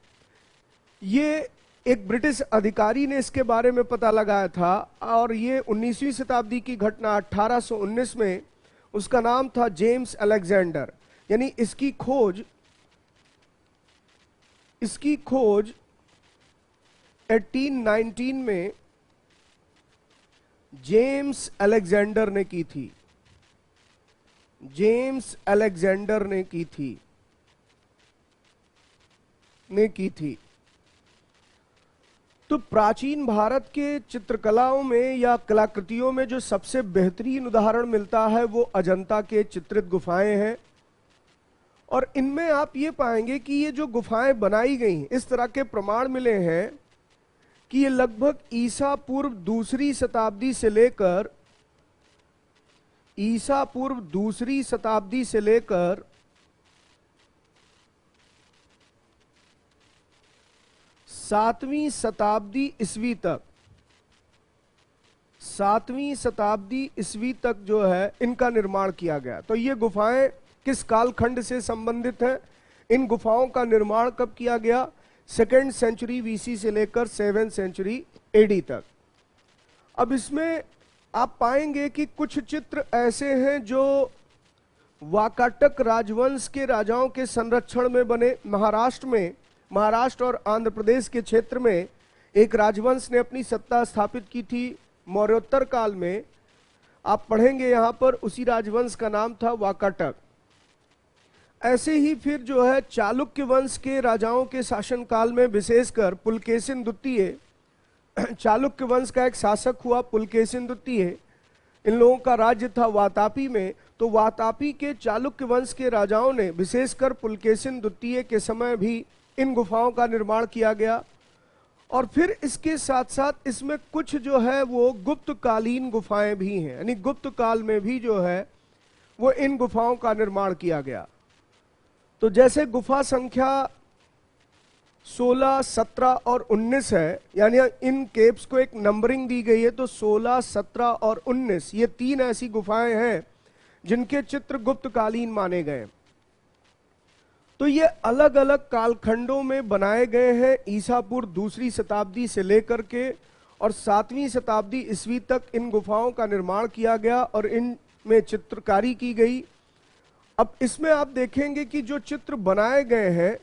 ये एक ब्रिटिश अधिकारी ने इसके बारे में पता लगाया था। और ये 19वीं शताब्दी की घटना, 1819 में। उसका नाम था जेम्स अलेक्जेंडर। यानी इसकी खोज 1819 में जेम्स अलेक्जेंडर ने की थी। जेम्स अलेक्जेंडर ने की थी। तो प्राचीन भारत के चित्रकलाओं में या कलाकृतियों में जो सबसे बेहतरीन उदाहरण मिलता है वो अजंता के चित्रित गुफाएं हैं। और इनमें आप ये पाएंगे कि ये जो गुफाएं बनाई गई, इस तरह के प्रमाण मिले हैं कि ये लगभग ईसा पूर्व दूसरी शताब्दी से लेकर 7वीं शताब्दी ईस्वी तक जो है इनका निर्माण किया गया। तो ये गुफाएं किस कालखंड से संबंधित हैं? इन गुफाओं का निर्माण कब किया गया? 2nd सेंचुरी बीसी से लेकर 7th सेंचुरी एडी तक। अब इसमें आप पाएंगे कि कुछ चित्र ऐसे हैं जो वाकाटक राजवंश के राजाओं के संरक्षण में बने। महाराष्ट्र और आंध्र प्रदेश के क्षेत्र में एक राजवंश ने अपनी सत्ता स्थापित की थी मौर्योत्तर काल में। आप पढ़ेंगे यहां पर, उसी राजवंश का नाम था वाकाटक। ऐसे ही फिर जो है चालुक्य वंश के राजाओं के शासनकाल में, विशेषकर पुलकेशिन द्वितीय, चालुक्य वंश का एक शासक हुआ पुलकेशिन द्वितीय। इन लोगों का राज्य था वातापी में। तो वातापी के चालुक्य वंश के राजाओं ने, विशेषकर पुलकेशिन द्वितीय के समय भी इन गुफाओं का निर्माण किया गया। और फिर इसके साथ साथ इसमें कुछ जो है वो गुप्तकालीन गुफाएं भी हैं, यानी गुप्त काल में भी जो है वो इन गुफाओं का निर्माण किया गया। तो जैसे गुफा संख्या 16, 17 और 19 है, यानी इन केव्स को एक नंबरिंग दी गई है। तो 16, 17 और 19 ये 3 ऐसी गुफाएं हैं जिनके चित्र गुप्तकालीन माने गए। तो ये अलग अलग कालखंडों में बनाए गए हैं। ईसा पूर्व दूसरी शताब्दी से लेकर के और 7वीं शताब्दी ईस्वी तक इन गुफाओं का निर्माण किया गया और इनमें चित्रकारी की गई। अब इसमें आप देखेंगे कि जो चित्र बनाए गए हैं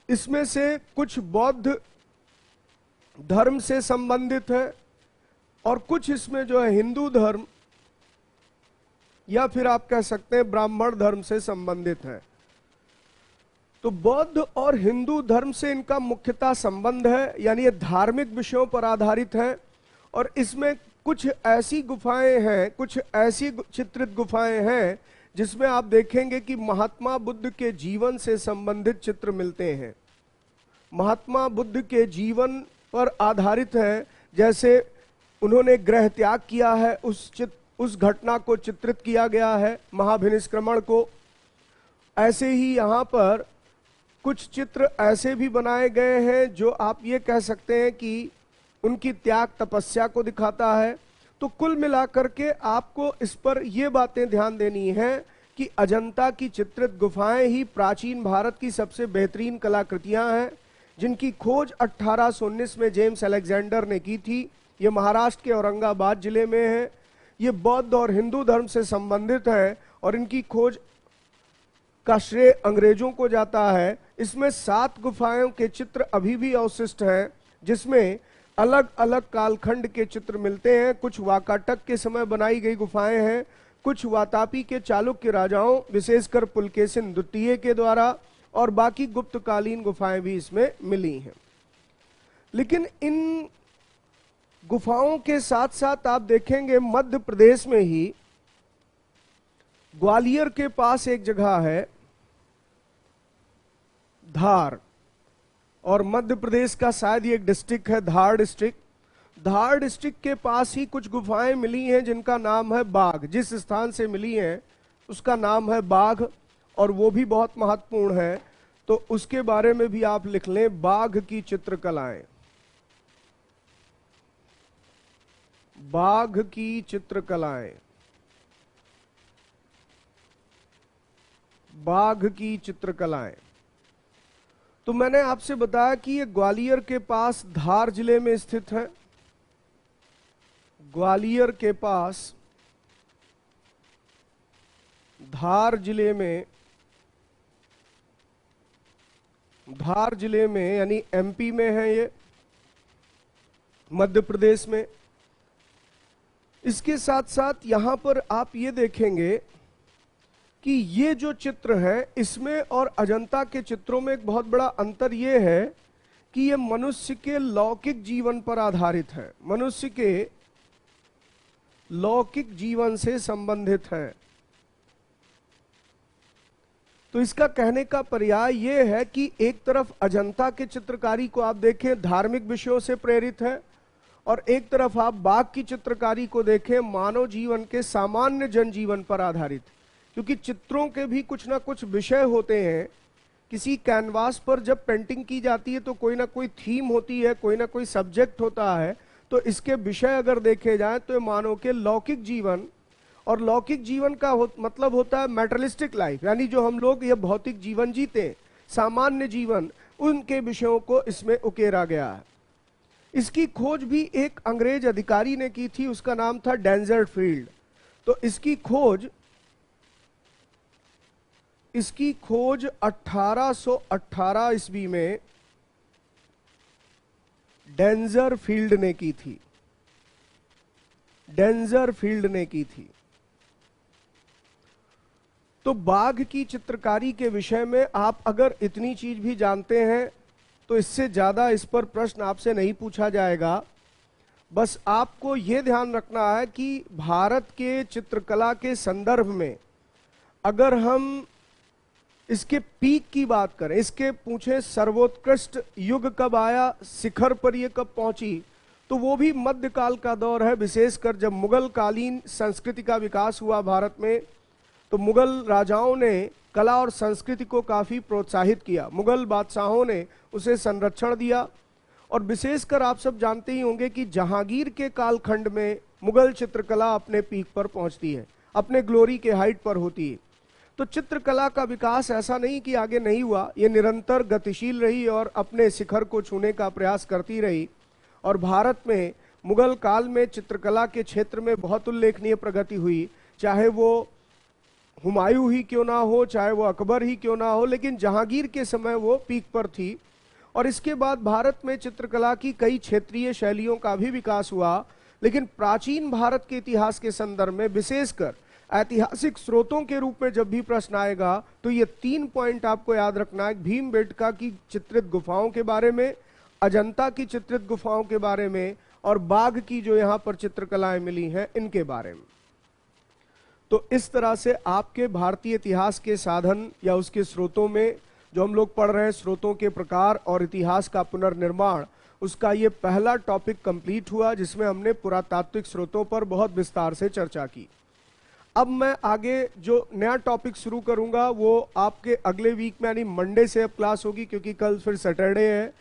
इसमें से कुछ बौद्ध धर्म से संबंधित है और कुछ इसमें जो है हिंदू धर्म या फिर आप कह सकते हैं ब्राह्मण धर्म से संबंधित है। तो बौद्ध और हिंदू धर्म से इनका मुख्यतः संबंध है, यानी ये धार्मिक विषयों पर आधारित है। और इसमें कुछ ऐसी गुफाएं हैं, कुछ ऐसी चित्रित गुफाएं हैं जिसमें आप देखेंगे कि महात्मा बुद्ध के जीवन से संबंधित चित्र मिलते हैं। महात्मा बुद्ध के जीवन पर आधारित है, जैसे उन्होंने गृह त्याग किया है उस घटना को चित्रित किया गया है, महाभिनिष्क्रमण को। ऐसे ही यहाँ पर कुछ चित्र ऐसे भी बनाए गए हैं जो आप ये कह सकते हैं कि उनकी त्याग तपस्या को दिखाता है। तो कुल मिलाकर के आपको इस पर ये बातें ध्यान देनी है कि अजंता की चित्रित गुफाएं ही प्राचीन भारत की सबसे बेहतरीन कलाकृतियां हैं, जिनकी खोज 1819 में जेम्स अलेक्जेंडर ने की थी। ये महाराष्ट्र के औरंगाबाद जिले में है। ये बौद्ध और हिंदू धर्म से संबंधित है और इनकी खोज का श्रेय अंग्रेजों को जाता है। इसमें 7 गुफाओं के चित्र अभी भी अवशिष्ट हैं, जिसमें अलग अलग कालखंड के चित्र मिलते हैं। कुछ वाकाटक के समय बनाई गई गुफाएं हैं, कुछ वातापी के चालुक्य राजाओं विशेषकर पुलकेशिन द्वितीय के द्वारा, और बाकी गुप्तकालीन गुफाएं भी इसमें मिली हैं। लेकिन इन गुफाओं के साथ साथ आप देखेंगे मध्य प्रदेश में ही ग्वालियर के पास एक जगह है धार, और मध्य प्रदेश का शायद ये एक डिस्ट्रिक्ट है, धार डिस्ट्रिक्ट। धार डिस्ट्रिक्ट के पास ही कुछ गुफाएं मिली हैं जिनका नाम है बाघ। जिस स्थान से मिली हैं उसका नाम है बाघ और वो भी बहुत महत्वपूर्ण है, तो उसके बारे में भी आप लिख लें, बाघ की चित्रकलाएं। बाघ की चित्रकलाएं, बाघ की चित्रकलाएं। तो मैंने आपसे बताया कि ये ग्वालियर के पास धार जिले में स्थित है। ग्वालियर के पास धार जिले में यानी एमपी में है, ये मध्य प्रदेश में। इसके साथ साथ यहां पर आप ये देखेंगे कि ये जो चित्र है इसमें और अजंता के चित्रों में एक बहुत बड़ा अंतर ये है कि ये मनुष्य के लौकिक जीवन पर आधारित है, मनुष्य के लौकिक जीवन से संबंधित है। तो इसका कहने का पर्याय ये है कि एक तरफ अजंता के चित्रकारी को आप देखें, धार्मिक विषयों से प्रेरित है, और एक तरफ आप बाघ की चित्रकारी को देखें, मानव जीवन के सामान्य जनजीवन पर आधारित। क्योंकि चित्रों के भी कुछ ना कुछ विषय होते हैं। किसी कैनवास पर जब पेंटिंग की जाती है तो कोई ना कोई थीम होती है, कोई ना कोई सब्जेक्ट होता है। तो इसके विषय अगर देखे जाएं तो मानव के लौकिक जीवन, और लौकिक जीवन का मतलब होता है मैटेरियलिस्टिक लाइफ, यानी जो हम लोग ये भौतिक जीवन जीते हैं, सामान्य जीवन, उनके विषयों को इसमें उकेरा गया है। इसकी खोज भी एक अंग्रेज अधिकारी ने की थी, उसका नाम था डेंजर फील्ड। तो इसकी खोज 1818 ईस्वी में डेंजर फील्ड ने की थी। डेंजर फील्ड ने की थी। तो बाघ की चित्रकारी के विषय में आप अगर इतनी चीज भी जानते हैं तो इससे ज्यादा इस पर प्रश्न आपसे नहीं पूछा जाएगा। बस आपको यह ध्यान रखना है कि भारत के चित्रकला के संदर्भ में अगर हम इसके पीक की बात करें, इसके पूछे सर्वोत्कृष्ट युग कब आया, शिखर पर यह कब पहुंची, तो वो भी मध्यकाल का दौर है। विशेषकर जब मुगल कालीन संस्कृति का विकास हुआ भारत में, तो मुगल राजाओं ने कला और संस्कृति को काफी प्रोत्साहित किया। मुगल बादशाहों ने उसे संरक्षण दिया और विशेषकर आप सब जानते ही होंगे कि जहांगीर के कालखंड में मुगल चित्रकला अपने पीक पर पहुंचती है, अपने ग्लोरी के हाइट पर होती है। तो चित्रकला का विकास ऐसा नहीं कि आगे नहीं हुआ, ये निरंतर गतिशील रही और अपने शिखर को छूने का प्रयास करती रही। और भारत में मुगल काल में चित्रकला के क्षेत्र में बहुत उल्लेखनीय प्रगति हुई, चाहे वो हुमायूं ही क्यों ना हो, चाहे वो अकबर ही क्यों ना हो, लेकिन जहांगीर के समय वो पीक पर थी। और इसके बाद भारत में चित्रकला की कई क्षेत्रीय शैलियों का भी विकास हुआ, लेकिन प्राचीन भारत के इतिहास के संदर्भ में विशेषकर ऐतिहासिक स्रोतों के रूप में जब भी प्रश्न आएगा तो ये 3 पॉइंट आपको याद रखना है। भीमबेटका की चित्रित गुफाओं के बारे में, अजंता की चित्रित गुफाओं के बारे में और बाघ की जो यहाँ पर चित्रकलाएं मिली हैं इनके बारे में। तो इस तरह से आपके भारतीय इतिहास के साधन या उसके स्रोतों में जो हम लोग पढ़ रहे हैं, स्रोतों के प्रकार और इतिहास का पुनर्निर्माण, उसका ये पहला टॉपिक कंप्लीट हुआ जिसमें हमने पुरातात्विक स्रोतों पर बहुत विस्तार से चर्चा की। अब मैं आगे जो नया टॉपिक शुरू करूंगा वो आपके अगले वीक में यानी मंडे से अब क्लास होगी, क्योंकि कल फिर सैटरडे है।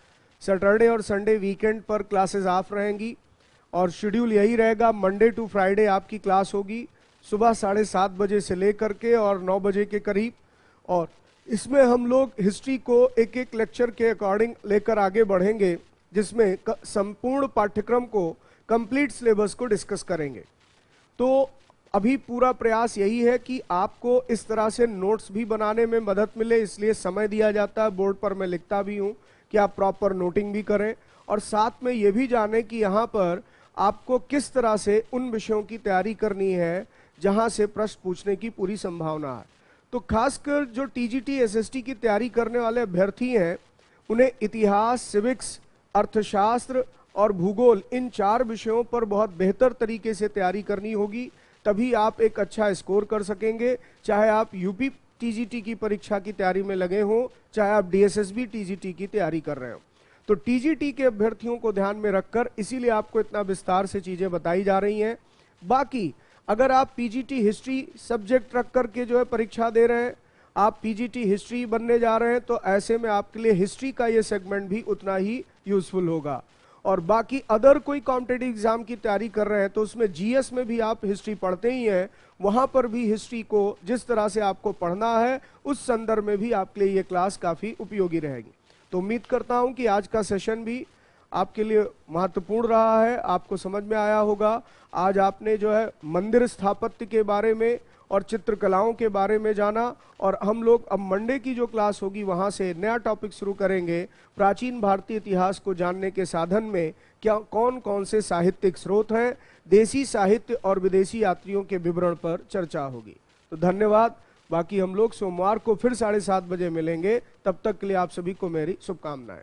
सैटरडे और संडे वीकेंड पर क्लासेस ऑफ रहेंगी और शेड्यूल यही रहेगा, मंडे टू फ्राइडे आपकी क्लास होगी सुबह 7:30 बजे से लेकर के और 9 बजे के करीब। और इसमें हम लोग हिस्ट्री को एक एक लेक्चर के अकॉर्डिंग लेकर आगे बढ़ेंगे, जिसमें संपूर्ण पाठ्यक्रम को, कंप्लीट सिलेबस को डिस्कस करेंगे। तो अभी पूरा प्रयास यही है कि आपको इस तरह से नोट्स भी बनाने में मदद मिले, इसलिए समय दिया जाता है, बोर्ड पर मैं लिखता भी हूँ कि आप प्रॉपर नोटिंग भी करें और साथ में ये भी जानें कि यहाँ पर आपको किस तरह से उन विषयों की तैयारी करनी है जहाँ से प्रश्न पूछने की पूरी संभावना है। तो खासकर जो टीजीटी एसएसटी की तैयारी करने वाले अभ्यर्थी हैं उन्हें इतिहास, सिविक्स, अर्थशास्त्र और भूगोल, इन 4 विषयों पर बहुत बेहतर तरीके से तैयारी करनी होगी, तभी आप एक अच्छा स्कोर कर सकेंगे। चाहे आप यूपी टीजीटी की परीक्षा की तैयारी में लगे हों, चाहे आप डीएसएसबी टीजीटी की तैयारी कर रहे हो। तो टीजीटी के अभ्यर्थियों को ध्यान में रखकर इसीलिए आपको इतना विस्तार से चीजें बताई जा रही हैं। बाकी अगर आप पीजीटी हिस्ट्री सब्जेक्ट रख करके जो है परीक्षा दे रहे हैं, आप पीजीटी हिस्ट्री बनने जा रहे हैं, तो ऐसे में आपके लिए हिस्ट्री का ये सेगमेंट भी उतना ही यूजफुल होगा। और बाकी अदर कोई कॉम्पिटिटिव एग्जाम की तैयारी कर रहे हैं तो उसमें जीएस में भी आप हिस्ट्री पढ़ते ही हैं, वहां पर भी हिस्ट्री को जिस तरह से आपको पढ़ना है उस संदर्भ में भी आपके लिए ये क्लास काफी उपयोगी रहेगी। तो उम्मीद करता हूं कि आज का सेशन भी आपके लिए महत्वपूर्ण रहा है, आपको समझ में आया होगा। आज आपने जो है मंदिर स्थापत्य के बारे में और चित्रकलाओं के बारे में जाना, और हम लोग अब मंडे की जो क्लास होगी वहां से नया टॉपिक शुरू करेंगे, प्राचीन भारतीय इतिहास को जानने के साधन में क्या कौन कौन से साहित्यिक स्रोत हैं, देसी साहित्य और विदेशी यात्रियों के विवरण पर चर्चा होगी। तो धन्यवाद। बाकी हम लोग सोमवार को फिर 7:30 बजे मिलेंगे, तब तक के लिए आप सभी को मेरी शुभकामनाएं।